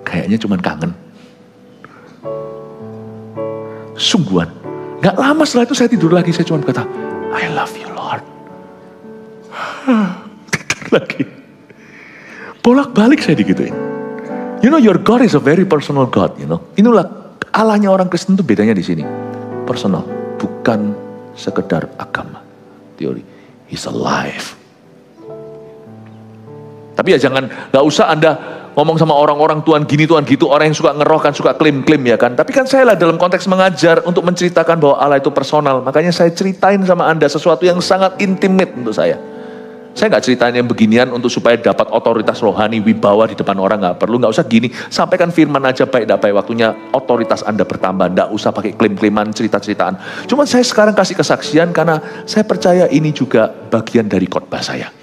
kayaknya cuman kangen. Sungguhan. Gak lama setelah itu saya tidur lagi, saya cuma berkata, I love you Lord. Tidur lagi. Bolak-balik saya digituin. You know, your God is a very personal God, you know. Inilah Allahnya orang Kristen itu bedanya di sini. Personal, bukan sekedar agama, teori. He's alive. Tapi ya jangan, gak usah Anda ngomong sama orang-orang Tuhan gini, Tuhan gitu. Orang yang suka ngeroh kan, suka klaim-klaim ya kan. Tapi kan saya lah dalam konteks mengajar untuk menceritakan bahwa Allah itu personal. Makanya saya ceritain sama Anda sesuatu yang sangat intimate untuk saya. Saya gak ceritain yang beginian untuk supaya dapat otoritas rohani, wibawa di depan orang. Gak perlu, gak usah gini. Sampaikan firman aja baik, gak baik. Waktunya otoritas Anda bertambah. Gak usah pakai klaim-klaiman, cerita-ceritaan. Cuma saya sekarang kasih kesaksian karena saya percaya ini juga bagian dari khotbah saya.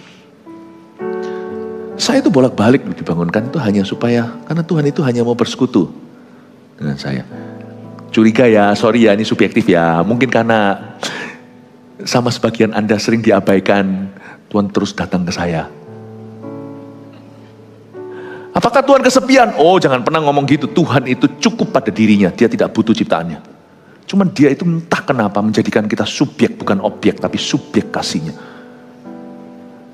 Saya itu bolak-balik dibangunkan itu hanya supaya, karena Tuhan itu hanya mau bersekutu dengan saya. Curiga ya, sorry ya, ini subjektif ya. Mungkin karena sama sebagian Anda sering diabaikan, Tuhan terus datang ke saya. Apakah Tuhan kesepian? Oh, jangan pernah ngomong gitu. Tuhan itu cukup pada dirinya, dia tidak butuh ciptaannya. Cuman dia itu entah kenapa menjadikan kita subjek, bukan objek, tapi subjek kasihnya.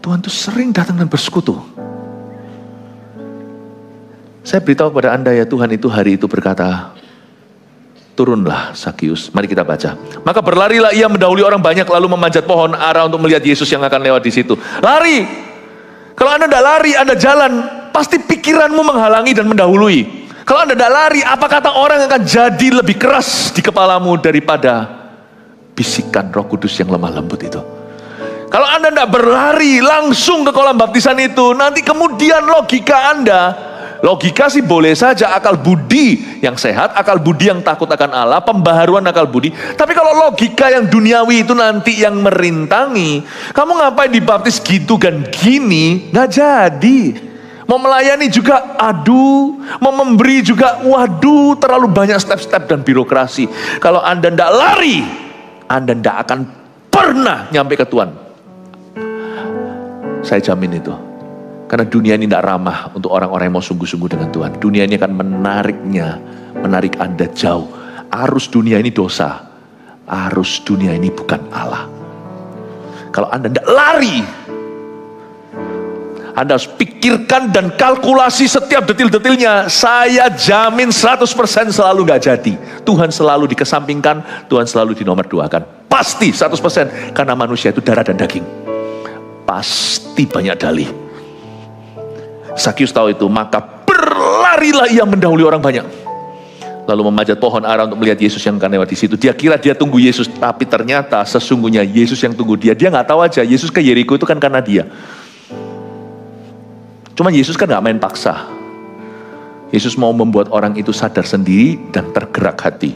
Tuhan itu sering datang dan bersekutu. Saya beritahu kepada Anda ya, Tuhan itu hari itu berkata, turunlah Sakius. Mari kita baca. Maka berlarilah ia mendahului orang banyak lalu memanjat pohon ara untuk melihat Yesus yang akan lewat di situ. Lari. Kalau Anda tidak lari, Anda jalan, pasti pikiranmu menghalangi dan mendahului. Kalau Anda tidak lari, apa kata orang akan jadi lebih keras di kepalamu daripada bisikan Roh Kudus yang lemah lembut itu. Kalau Anda tidak berlari langsung ke kolam baptisan itu, nanti kemudian logika Anda, logika sih boleh saja, akal budi yang sehat, akal budi yang takut akan Allah, pembaharuan akal budi. Tapi kalau logika yang duniawi itu nanti yang merintangi, kamu ngapain dibaptis gitu kan gini, nggak jadi. Mau melayani juga, aduh, mau memberi juga, waduh, terlalu banyak step-step dan birokrasi. Kalau Anda tidak lari, Anda tidak akan pernah nyampe ke Tuhan. Saya jamin itu. Karena dunia ini tidak ramah untuk orang-orang yang mau sungguh-sungguh dengan Tuhan. Dunia ini akan menarik Anda jauh. Arus dunia ini dosa. Arus dunia ini bukan Allah. Kalau Anda tidak lari, Anda harus pikirkan dan kalkulasi setiap detil-detilnya. Saya jamin 100% selalu gak jadi. Tuhan selalu dikesampingkan, Tuhan selalu dinomorduakan. Pasti 100%. Karena manusia itu darah dan daging. Pasti banyak dalih. Sakius tahu itu, maka berlarilah ia mendahului orang banyak. Lalu memanjat pohon ara untuk melihat Yesus yang akan lewat di situ. Dia kira dia tunggu Yesus, tapi ternyata sesungguhnya Yesus yang tunggu dia. Dia nggak tahu aja, Yesus ke Yeriko itu kan karena dia. Cuman Yesus kan nggak main paksa. Yesus mau membuat orang itu sadar sendiri dan tergerak hati.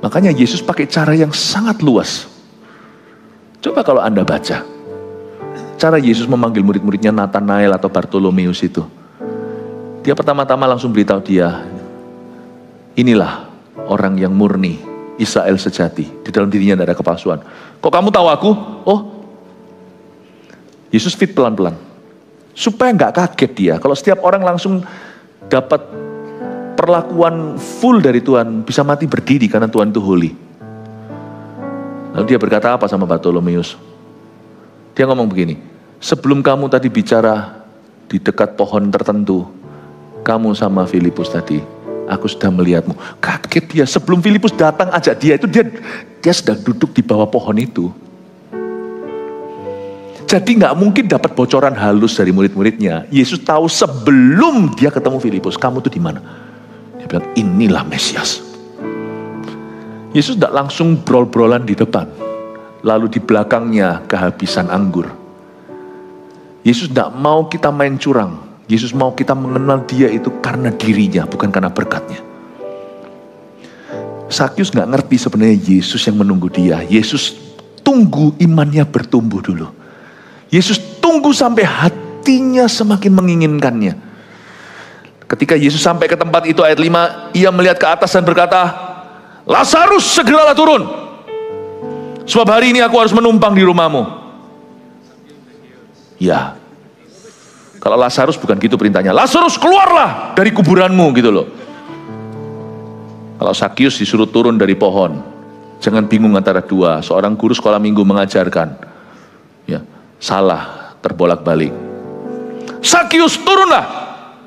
Makanya Yesus pakai cara yang sangat luas. Coba kalau Anda baca. Cara Yesus memanggil murid-muridnya Nathanael atau Bartolomeus itu. Dia pertama-tama langsung beritahu dia, inilah orang yang murni, Israel sejati. Di dalam dirinya tidak ada kepalsuan. Kok kamu tahu aku? Oh, Yesus fit pelan-pelan. Supaya nggak kaget dia. Kalau setiap orang langsung dapat perlakuan full dari Tuhan, bisa mati berdiri karena Tuhan itu holy. Lalu dia berkata apa sama Bartolomeus? Dia ngomong begini, sebelum kamu tadi bicara di dekat pohon tertentu, kamu sama Filipus tadi, aku sudah melihatmu. Kaget dia, sebelum Filipus datang ajak dia itu, dia sedang duduk di bawah pohon itu. Jadi gak mungkin dapat bocoran halus dari murid-muridnya. Yesus tahu sebelum dia ketemu Filipus, kamu tuh di mana? Dia bilang, inilah Mesias. Yesus tidak langsung brol-brolan di depan. Lalu di belakangnya kehabisan anggur. Yesus tidak mau kita main curang. Yesus mau kita mengenal dia itu karena dirinya, bukan karena berkatnya. Sakius gak ngerti sebenarnya Yesus yang menunggu dia. Yesus tunggu imannya bertumbuh dulu. Yesus tunggu sampai hatinya semakin menginginkannya. Ketika Yesus sampai ke tempat itu ayat 5, ia melihat ke atas dan berkata, Lazarus segeralah turun. Sebab hari ini aku harus menumpang di rumahmu. Ya. Kalau Lazarus bukan gitu perintahnya. Lazarus keluarlah dari kuburanmu gitu loh. Kalau Sakius disuruh turun dari pohon, jangan bingung antara dua. Seorang guru sekolah minggu mengajarkan, ya, salah terbolak-balik. Sakius turunlah,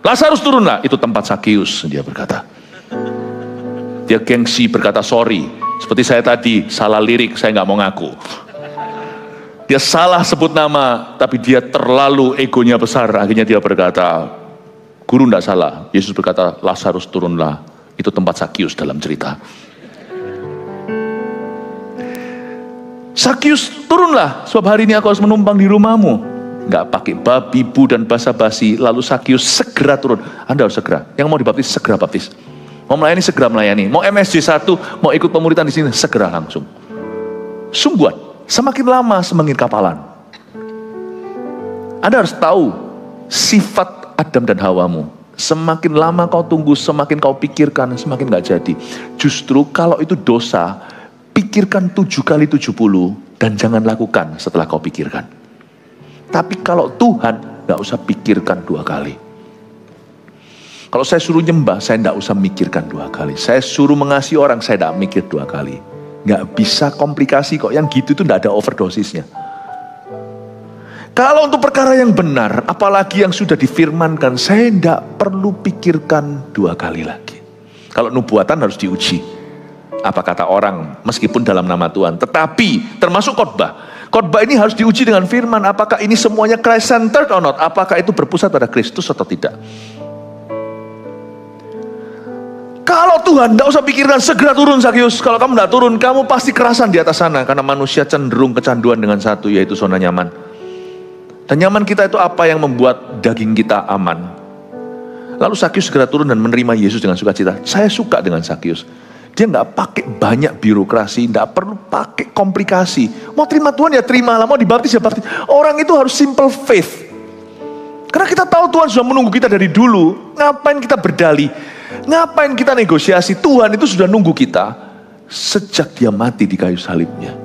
Lazarus turunlah. Itu tempat Sakius, dia berkata. Dia gengsi berkata sorry. Seperti saya tadi, salah lirik, saya nggak mau ngaku. Dia salah sebut nama, tapi dia terlalu egonya besar. Akhirnya dia berkata, guru tidak salah. Yesus berkata, Lazarus turunlah. Itu tempat Sakius dalam cerita. Sakius turunlah, sebab hari ini aku harus menumpang di rumahmu. Nggak pakai babi, bu, dan basa-basi. Lalu Sakius segera turun. Anda harus segera. Yang mau dibaptis, segera baptis. Mau melayani, segera melayani. Mau MSJ 1, mau ikut pemuritan di sini, segera langsung. Sungguhan. Semakin lama semakin kapalan. Anda harus tahu sifat Adam dan Hawamu. Semakin lama kau tunggu, semakin kau pikirkan, semakin gak jadi. Justru kalau itu dosa, pikirkan 7 kali 70 dan jangan lakukan setelah kau pikirkan. Tapi kalau Tuhan, gak usah pikirkan 2 kali. Kalau saya suruh nyembah, saya gak usah mikirkan 2 kali. Saya suruh mengasihi orang, saya gak mikir 2 kali. Nggak bisa komplikasi kok, yang gitu itu nggak ada overdosisnya. Kalau untuk perkara yang benar, apalagi yang sudah difirmankan, saya nggak perlu pikirkan 2 kali lagi. Kalau nubuatan harus diuji. Apa kata orang, meskipun dalam nama Tuhan. Tetapi, termasuk khotbah. Khotbah ini harus diuji dengan firman, apakah ini semuanya Christ-centered or not? Apakah itu berpusat pada Kristus atau tidak? Kalau Tuhan, tidak usah pikirkan, segera turun Sakius. Kalau kamu tidak turun, kamu pasti kerasan di atas sana. Karena manusia cenderung kecanduan dengan satu, yaitu zona nyaman. Dan nyaman kita itu apa yang membuat daging kita aman. Lalu Sakius segera turun dan menerima Yesus dengan sukacita. Saya suka dengan Sakius. Dia nggak pakai banyak birokrasi, nggak perlu pakai komplikasi. Mau terima Tuhan ya terimalah, mau dibaptis ya baptis. Orang itu harus simple faith. Karena kita tahu Tuhan sudah menunggu kita dari dulu. Ngapain kita berdalih? Ngapain kita negosiasi? Tuhan itu sudah nunggu kita sejak dia mati di kayu salibnya.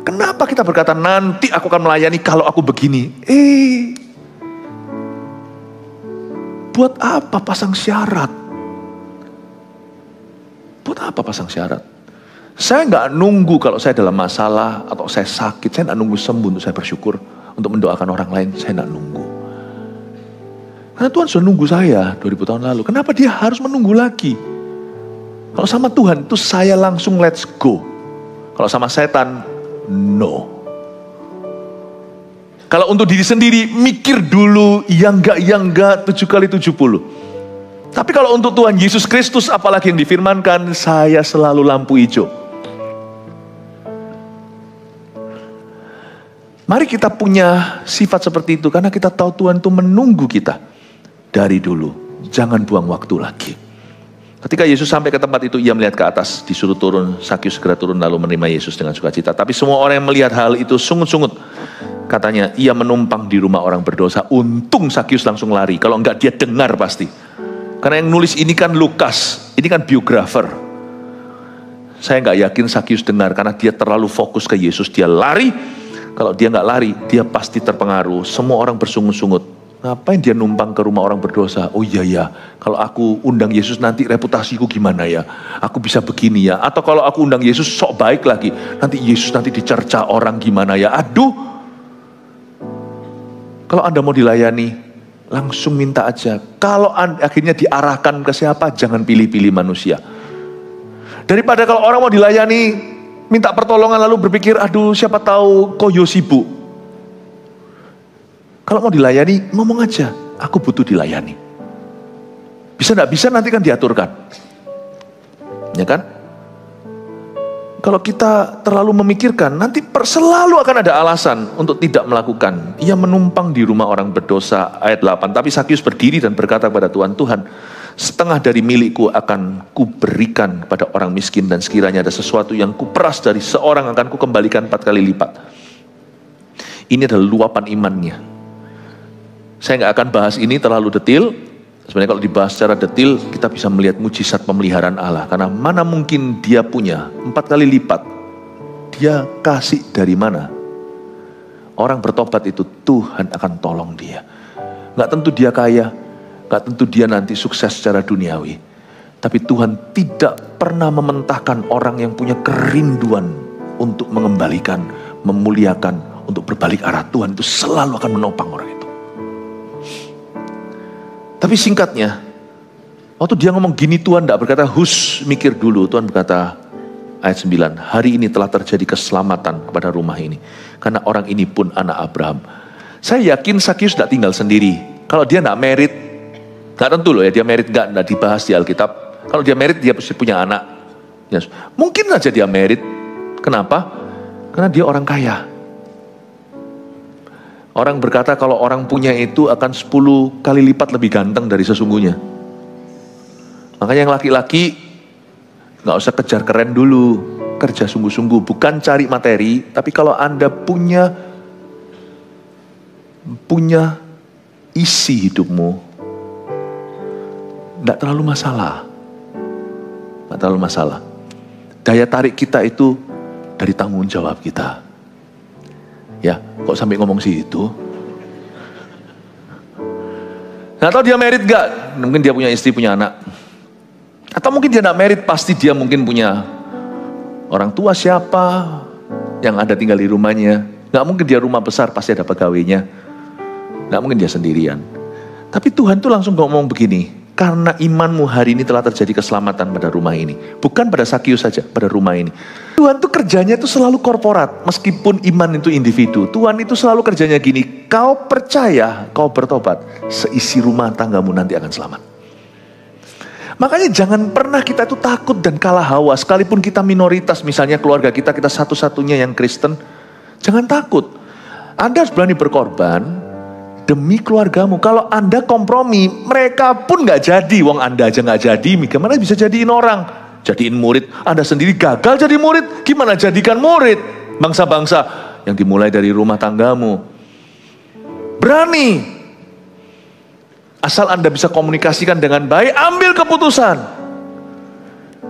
Kenapa kita berkata nanti aku akan melayani kalau aku begini? Buat apa pasang syarat? Buat apa pasang syarat? Saya nggak nunggu kalau saya dalam masalah atau saya sakit. Saya nggak nunggu sembuh untuk saya bersyukur, untuk mendoakan orang lain. Saya nggak nunggu. Karena Tuhan sudah nunggu saya 2000 tahun lalu. Kenapa dia harus menunggu lagi? Kalau sama Tuhan itu saya langsung let's go. Kalau sama setan, no. Kalau untuk diri sendiri, mikir dulu, yang enggak 7 kali 70. Tapi kalau untuk Tuhan Yesus Kristus, apalagi yang difirmankan, saya selalu lampu hijau. Mari kita punya sifat seperti itu, karena kita tahu Tuhan itu menunggu kita. Dari dulu, jangan buang waktu lagi. Ketika Yesus sampai ke tempat itu, ia melihat ke atas, disuruh turun. Sakius segera turun lalu menerima Yesus dengan sukacita. Tapi semua orang yang melihat hal itu sungut-sungut. Katanya, ia menumpang di rumah orang berdosa. Untung Sakius langsung lari. Kalau enggak dia dengar pasti. Karena yang nulis ini kan Lukas, ini kan biografer. Saya enggak yakin Sakius dengar karena dia terlalu fokus ke Yesus. Dia lari. Kalau dia enggak lari, dia pasti terpengaruh. Semua orang bersungut-sungut. Ngapain dia numpang ke rumah orang berdosa? Oh iya ya, kalau aku undang Yesus nanti reputasiku gimana ya? Aku bisa begini ya? Atau kalau aku undang Yesus sok baik lagi, nanti Yesus nanti dicerca orang gimana ya? Aduh. Kalau Anda mau dilayani, langsung minta aja. Kalau akhirnya diarahkan ke siapa, jangan pilih-pilih manusia. Daripada kalau orang mau dilayani, minta pertolongan lalu berpikir, aduh siapa tahu Koyo sibuk. Kalau mau dilayani, ngomong aja, aku butuh dilayani. Bisa nggak bisa nanti kan diaturkan. Ya kan? Kalau kita terlalu memikirkan, nanti selalu akan ada alasan untuk tidak melakukan. Ia menumpang di rumah orang berdosa, ayat 8. Tapi Sakius berdiri dan berkata kepada Tuhan, Tuhan, setengah dari milikku akan kuberikan pada orang miskin, dan sekiranya ada sesuatu yang kuperas dari seorang akan kukembalikan 4 kali lipat. Ini adalah luapan imannya. Saya nggak akan bahas ini terlalu detail. Sebenarnya kalau dibahas secara detail, kita bisa melihat mujizat pemeliharaan Allah. Karena mana mungkin dia punya 4 kali lipat. Dia kasih dari mana? orang bertobat itu Tuhan akan tolong dia. Gak tentu dia kaya, gak tentu dia nanti sukses secara duniawi. Tapi Tuhan tidak pernah mementahkan orang yang punya kerinduan untuk mengembalikan, memuliakan, untuk berbalik arah. Tuhan itu selalu akan menopang orang itu. Tapi singkatnya, waktu dia ngomong gini Tuhan tidak berkata, hus, mikir dulu. Tuhan berkata, ayat 9, hari ini telah terjadi keselamatan kepada rumah ini. Karena orang ini pun anak Abraham. Saya yakin Sakius tidak tinggal sendiri. Kalau dia tidak married, gak tentu loh ya, dia married gak dibahas di Alkitab. Kalau dia married, dia pasti punya anak. Ya, mungkin saja dia married. Kenapa? Karena dia orang kaya. Orang berkata kalau orang punya itu akan 10 kali lipat lebih ganteng dari sesungguhnya. Makanya yang laki-laki gak usah kejar keren dulu. Kerja sungguh-sungguh, bukan cari materi. Tapi kalau Anda punya isi hidupmu, gak terlalu masalah. Gak terlalu masalah. Daya tarik kita itu dari tanggung jawab kita. Ya, kok sampai ngomong sih itu? Nggak tahu dia married gak? Mungkin dia punya istri, punya anak. Atau mungkin dia gak married, pasti dia mungkin punya orang tua siapa yang ada tinggal di rumahnya. Gak mungkin dia rumah besar, pasti ada pegawainya. Gak mungkin dia sendirian. Tapi Tuhan tuh langsung ngomong begini, karena imanmu hari ini telah terjadi keselamatan pada rumah ini. Bukan pada Sakius saja, pada rumah ini. Tuhan tuh kerjanya itu selalu korporat. Meskipun iman itu individu, Tuhan itu selalu kerjanya gini, kau percaya, kau bertobat, seisi rumah tanggamu nanti akan selamat. Makanya jangan pernah kita itu takut dan kalah hawa. Sekalipun kita minoritas, misalnya keluarga kita satu-satunya yang Kristen, jangan takut. Anda harus berani berkorban demi keluargamu. Kalau Anda kompromi, mereka pun gak jadi. Wong Anda aja gak jadi, gimana bisa jadiin orang? Jadiin murid, Anda sendiri gagal jadi murid, gimana jadikan murid? Bangsa-bangsa yang dimulai dari rumah tanggamu. Berani. Asal Anda bisa komunikasikan dengan baik, ambil keputusan.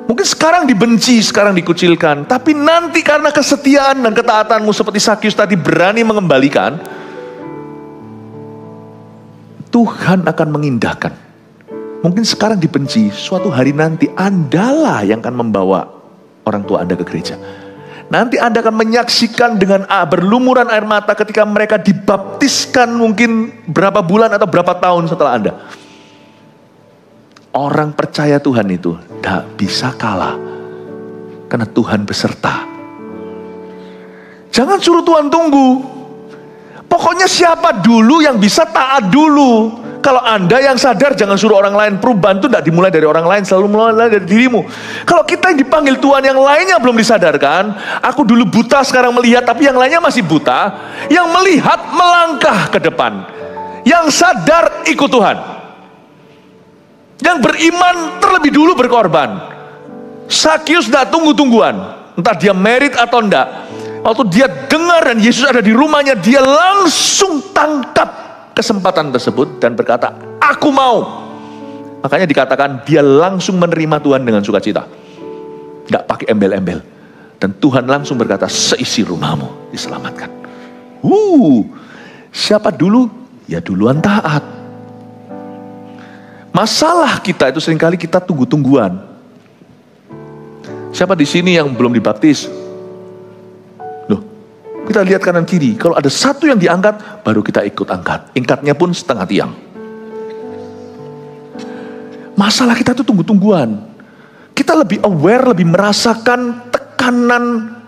Mungkin sekarang dibenci, sekarang dikucilkan, tapi nanti karena kesetiaan dan ketaatanmu seperti Sakius tadi berani mengembalikan, Tuhan akan mengindahkan. Mungkin sekarang dibenci, suatu hari nanti Andalah yang akan membawa orang tua Anda ke gereja. Nanti Anda akan menyaksikan dengan berlumuran air mata ketika mereka dibaptiskan mungkin berapa bulan atau berapa tahun setelah Anda. Orang percaya Tuhan itu tidak bisa kalah. Karena Tuhan beserta. Jangan suruh Tuhan tunggu. Pokoknya siapa dulu yang bisa taat dulu. Kalau Anda yang sadar, jangan suruh orang lain. Perubahan itu tidak dimulai dari orang lain, selalu mulai dari dirimu. Kalau kita yang dipanggil Tuhan, yang lainnya belum disadarkan. Aku dulu buta, sekarang melihat, tapi yang lainnya masih buta. Yang melihat melangkah ke depan. Yang sadar ikut Tuhan. Yang beriman terlebih dulu berkorban. Sakius tidak tunggu-tungguan. Entah dia married atau enggak. Waktu dia dengar dan Yesus ada di rumahnya, dia langsung tangkap kesempatan tersebut dan berkata, aku mau. Makanya dikatakan dia langsung menerima Tuhan dengan sukacita. Gak pakai embel-embel. Dan Tuhan langsung berkata, seisi rumahmu diselamatkan. Siapa dulu? Ya duluan taat. Masalah kita itu seringkali kita tunggu-tungguan. Siapa di sini yang belum dibaptis? Kita lihat kanan kiri, kalau ada satu yang diangkat, baru kita ikut angkat. Ingkatnya pun setengah tiang. Masalah kita itu tunggu-tungguan. Kita lebih aware, lebih merasakan tekanan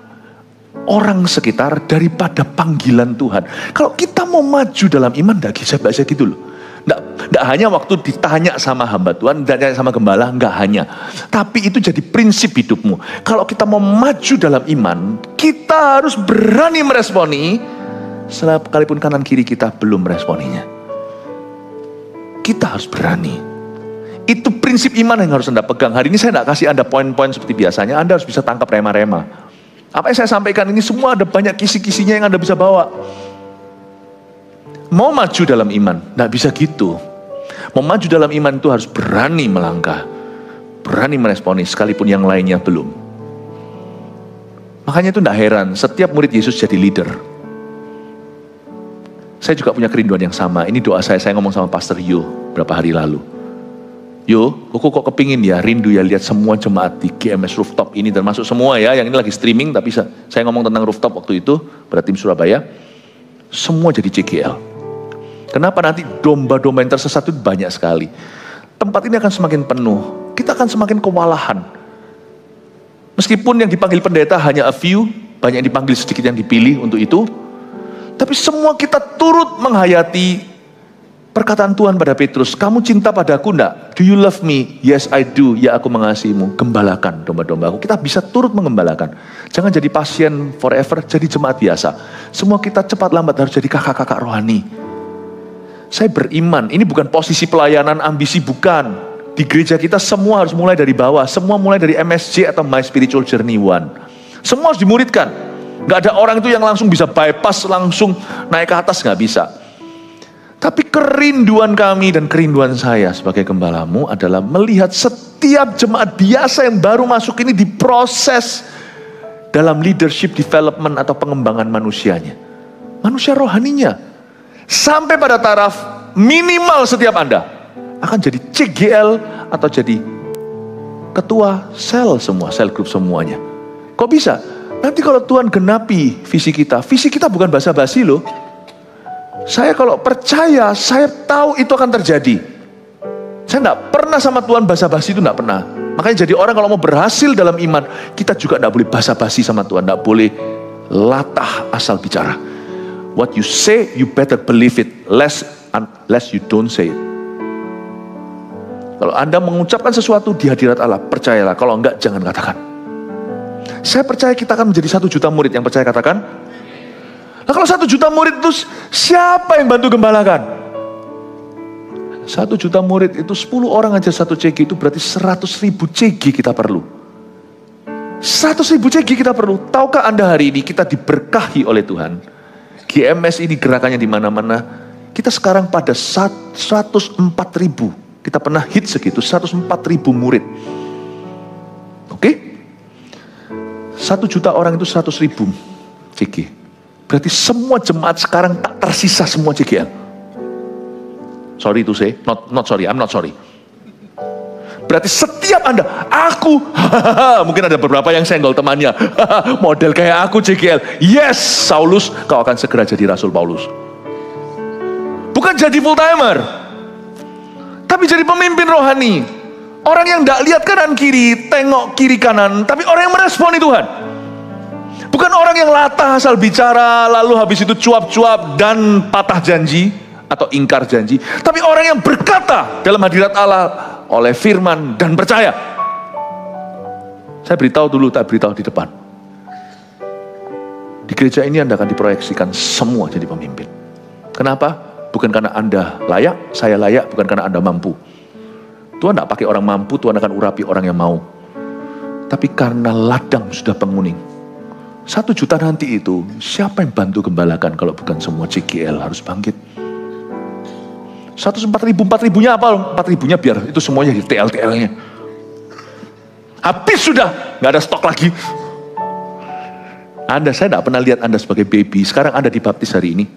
orang sekitar daripada panggilan Tuhan. Kalau kita mau maju dalam iman, tidak bisa gitu loh. Tidak hanya waktu ditanya sama hamba Tuhan, ditanya sama gembala, enggak hanya. Tapi itu jadi prinsip hidupmu. Kalau kita mau maju dalam iman, kita harus berani meresponi, sekalipun kanan kiri kita belum meresponinya. Kita harus berani. Itu prinsip iman yang harus Anda pegang. Hari ini saya tidak kasih Anda poin-poin seperti biasanya. Anda harus bisa tangkap rema-rema. Apa yang saya sampaikan ini semua ada banyak kisi-kisinya yang Anda bisa bawa. Mau maju dalam iman, tidak bisa gitu. Mau maju dalam iman itu harus berani melangkah. Berani meresponi, sekalipun yang lainnya belum. Makanya itu tidak heran, setiap murid Yesus jadi leader. Saya juga punya kerinduan yang sama. Ini doa saya ngomong sama Pastor Yo beberapa hari lalu. Yo, kok kepingin ya, rindu ya lihat semua jemaat di GMS Rooftop ini, termasuk semua ya, yang ini lagi streaming, tapi saya ngomong tentang rooftop waktu itu, pada tim Surabaya, semua jadi CGL. Kenapa? Nanti domba-domba yang tersesat itu banyak sekali. Tempat ini akan semakin penuh, kita akan semakin kewalahan. Meskipun yang dipanggil pendeta hanya a few, banyak yang dipanggil sedikit yang dipilih untuk itu, tapi semua kita turut menghayati perkataan Tuhan pada Petrus, kamu cinta padaku enggak? Do you love me? Yes, I do. Ya, aku mengasihimu. Gembalakan domba-dombaku. Kita bisa turut mengembalakan. Jangan jadi pasien forever, jadi jemaat biasa. Semua kita cepat lambat harus jadi kakak-kakak rohani. Saya beriman, ini bukan posisi pelayanan, ambisi, bukan. Di gereja kita semua harus mulai dari bawah. Semua mulai dari MSJ atau My Spiritual Journey One. Semua harus dimuridkan. Gak ada orang itu yang langsung bisa bypass, langsung naik ke atas, gak bisa. Tapi kerinduan kami dan kerinduan saya sebagai gembalamu adalah melihat setiap jemaat biasa yang baru masuk ini diproses dalam leadership development atau pengembangan manusianya. Manusia rohaninya. Sampai pada taraf minimal setiap Anda akan jadi CGL atau jadi ketua sel semua, sel grup semuanya. Kok bisa? Nanti kalau Tuhan genapi visi kita bukan basa-basi loh. Saya kalau percaya, saya tahu itu akan terjadi. Saya tidak pernah sama Tuhan basa-basi, itu tidak pernah. Makanya jadi orang kalau mau berhasil dalam iman, kita juga tidak boleh basa-basi sama Tuhan. Tidak boleh latah asal bicara. What you say, you better believe it. Unless you don't say it. Kalau Anda mengucapkan sesuatu di hadirat Allah, percayalah. Kalau enggak, jangan katakan. Saya percaya kita akan menjadi 1 juta murid. Yang percaya katakan. Nah kalau 1 juta murid itu siapa yang bantu gembalakan? 1 juta murid itu 10 orang aja 1 CG, itu berarti 100.000 CG kita perlu. 100.000 CG kita perlu. Tahukah Anda hari ini kita diberkahi oleh Tuhan? GMS ini gerakannya di mana-mana. Kita sekarang pada 104.000. Kita pernah hit segitu, 104.000 murid. Oke? 1 juta orang itu 100.000 CG. Berarti semua jemaat sekarang tak tersisa semua CGL. Sorry to say, not sorry, I'm not sorry. Berarti setiap Anda, mungkin ada beberapa yang senggol temannya, model kayak aku CGL. Yes, Saulus, kau akan segera jadi Rasul Paulus. Bukan jadi full timer, tapi jadi pemimpin rohani. Orang yang tidak lihat kanan kiri, tengok kiri kanan, tapi orang yang meresponi Tuhan. Bukan orang yang latah asal bicara, lalu habis itu cuap-cuap dan patah janji atau ingkar janji. Tapi orang yang berkata dalam hadirat Allah oleh firman dan percaya. Saya beritahu dulu, tak beritahu di depan. Di gereja ini Anda akan diproyeksikan semua jadi pemimpin. Kenapa? Bukan karena Anda layak, saya layak, bukan karena Anda mampu. Tuhan tidak pakai orang mampu, Tuhan akan urapi orang yang mau. Tapi karena ladang sudah penguning. 1 juta nanti itu, siapa yang bantu gembalakan kalau bukan semua CGL harus bangkit? 4.000-nya apa? 4.000-nya biar itu semuanya di TL-TL-nya. Habis sudah, nggak ada stok lagi. Saya tidak pernah lihat Anda sebagai baby. Sekarang Anda dibaptis hari ini.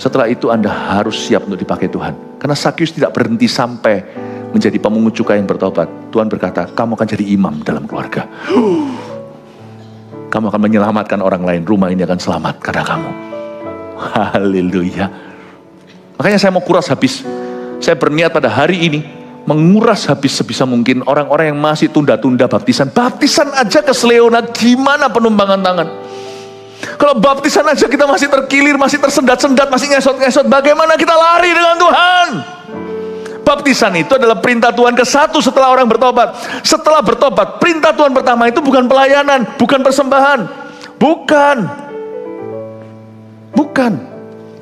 Setelah itu Anda harus siap untuk dipakai Tuhan. Karena Sakyus tidak berhenti sampai menjadi pemungut cukai yang bertobat. Tuhan berkata, kamu akan jadi imam dalam keluarga. Kamu akan menyelamatkan orang lain. Rumah ini akan selamat karena kamu. Haleluya. Makanya saya mau kuras habis. Saya berniat pada hari ini menguras habis sebisa mungkin orang-orang yang masih tunda-tunda baptisan. Baptisan aja ke Sleona, gimana penumbangan tangan? Kalau baptisan aja kita masih terkilir, masih tersendat-sendat, masih ngesot-ngesot, bagaimana kita lari dengan Tuhan? Baptisan itu adalah perintah Tuhan ke-1 setelah orang bertobat. Setelah bertobat, perintah Tuhan pertama itu bukan pelayanan, bukan persembahan. Bukan.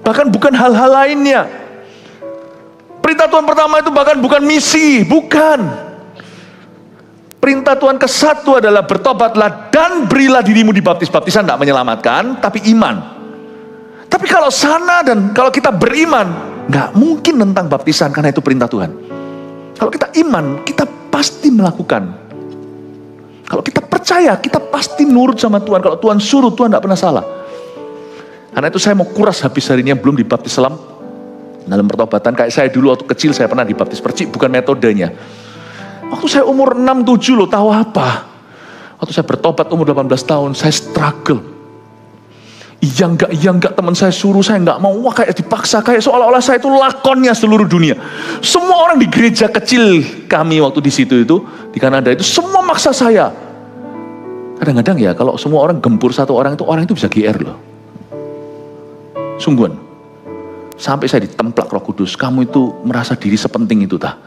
Bahkan bukan hal-hal lainnya. Perintah Tuhan pertama itu bahkan bukan misi, bukan. Perintah Tuhan ke-1 adalah bertobatlah dan berilah dirimu dibaptis. Baptisan tidak menyelamatkan, tapi iman. Tapi kalau sana dan kalau kita beriman, nggak mungkin tentang baptisan karena itu perintah Tuhan. Kalau kita iman, kita pasti melakukan. Kalau kita percaya, kita pasti nurut sama Tuhan. Kalau Tuhan suruh, Tuhan nggak pernah salah. Karena itu saya mau kuras habis hari ini yang belum dibaptis selam dalam pertobatan. Kayak saya dulu waktu kecil saya pernah dibaptis percik, bukan metodenya. Waktu saya umur 6-7 loh, tahu apa? Waktu saya bertobat umur 18 tahun, saya struggle. Iya enggak, teman saya suruh, saya enggak mau. Wah, kayak dipaksa, kayak seolah-olah saya itu lakonnya seluruh dunia. Semua orang di gereja kecil kami waktu di situ itu, di Kanada itu, semua maksa saya. Kadang-kadang ya, kalau semua orang gempur satu orang itu bisa GR loh. Sungguhan. Sampai saya ditemplak Roh Kudus, kamu itu merasa diri sepenting itu tah.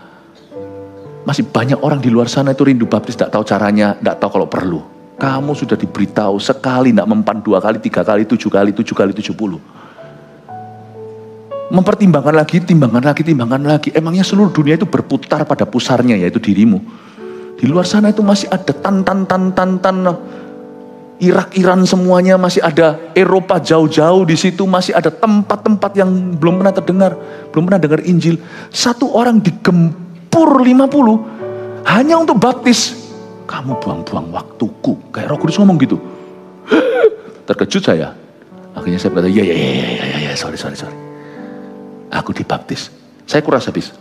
Masih banyak orang di luar sana itu rindu baptis, tidak tahu caranya, tidak tahu kalau perlu. Kamu sudah diberitahu sekali, tidak mempan 2 kali, 3 kali, 7 kali, 7 kali, 70. Mempertimbangkan lagi, timbangkan lagi. Emangnya seluruh dunia itu berputar pada pusarnya, yaitu dirimu. Di luar sana itu masih ada tan, Irak, Iran semuanya, masih ada Eropa jauh-jauh di situ, masih ada tempat-tempat yang belum pernah terdengar, belum pernah dengar Injil. Satu orang digempur 50 hanya untuk baptis. Kamu buang-buang waktuku. Kayak Roh Kudus ngomong gitu. Terkejut saya. Akhirnya saya berkata, ya, sorry. Aku dibaptis. Saya kuras habis.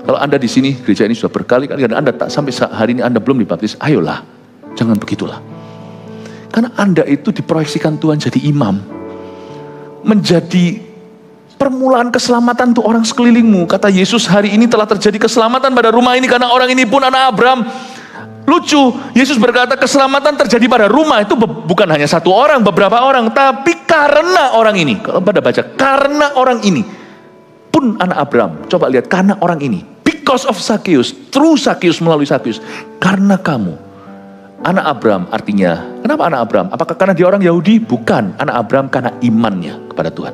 Kalau Anda di sini, gereja ini sudah berkali-kali, dan Anda tak sampai hari ini Anda belum dibaptis, ayolah, jangan begitulah. Karena Anda itu diproyeksikan Tuhan jadi imam. Menjadi permulaan keselamatan untuk orang sekelilingmu. Kata Yesus, hari ini telah terjadi keselamatan pada rumah ini karena orang ini pun anak Abraham. Lucu, Yesus berkata keselamatan terjadi pada rumah itu bukan hanya satu orang, beberapa orang, tapi karena orang ini. Kalau pada baca, karena orang ini pun anak Abraham. Coba lihat, karena orang ini. Because of Zacchaeus, through Zacchaeus, melalui Zacchaeus. Karena kamu, anak Abraham artinya, kenapa anak Abraham? Apakah karena dia orang Yahudi? Bukan, anak Abraham karena imannya kepada Tuhan.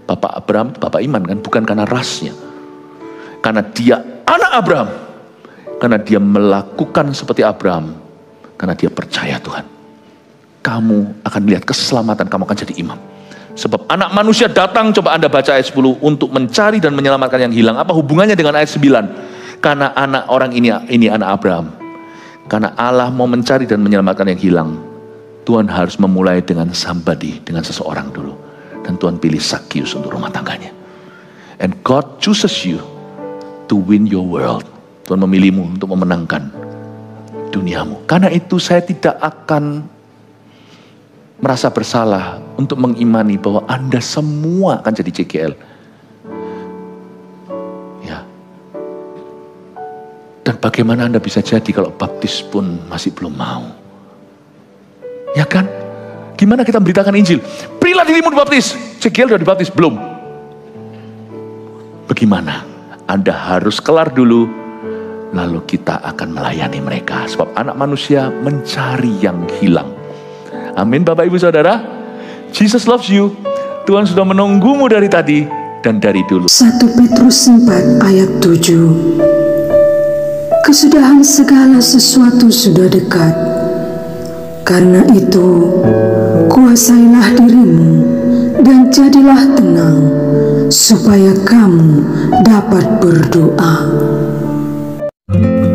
Bapak Abraham, bapak iman kan, bukan karena rasnya. Karena dia anak Abraham. Karena dia melakukan seperti Abraham. Karena dia percaya Tuhan. Kamu akan lihat keselamatan, kamu akan jadi imam. Sebab anak manusia datang, coba Anda baca ayat 10, untuk mencari dan menyelamatkan yang hilang. Apa hubungannya dengan ayat 9? Karena anak orang ini anak Abraham. Karena Allah mau mencari dan menyelamatkan yang hilang. Tuhan harus memulai dengan somebody, dengan seseorang dulu. Dan Tuhan pilih Zacchaeus untuk rumah tangganya. And God chooses you to win your world. Tuhan memilihmu untuk memenangkan duniamu. Karena itu saya tidak akan merasa bersalah untuk mengimani bahwa Anda semua akan jadi CGL. Ya. Dan bagaimana Anda bisa jadi kalau baptis pun masih belum mau? Ya kan? Gimana kita memberitakan Injil? Berilah dirimu dibaptis. CGL sudah dibaptis? Belum. Bagaimana? Anda harus kelar dulu. Lalu kita akan melayani mereka. Sebab anak manusia mencari yang hilang. Amin Bapak Ibu Saudara. Jesus loves you. Tuhan sudah menunggumu dari tadi dan dari dulu. 1 Petrus 4 ayat 7. Kesudahan segala sesuatu sudah dekat. Karena itu, kuasailah dirimu dan jadilah tenang, supaya kamu dapat berdoa.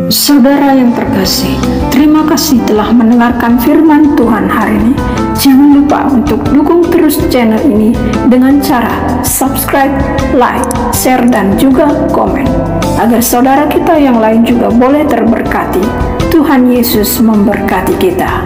Saudara yang terkasih, terima kasih telah mendengarkan firman Tuhan hari ini. Jangan lupa untuk dukung terus channel ini dengan cara subscribe, like, share, dan juga komen. Agar saudara kita yang lain juga boleh terberkati. Tuhan Yesus memberkati kita.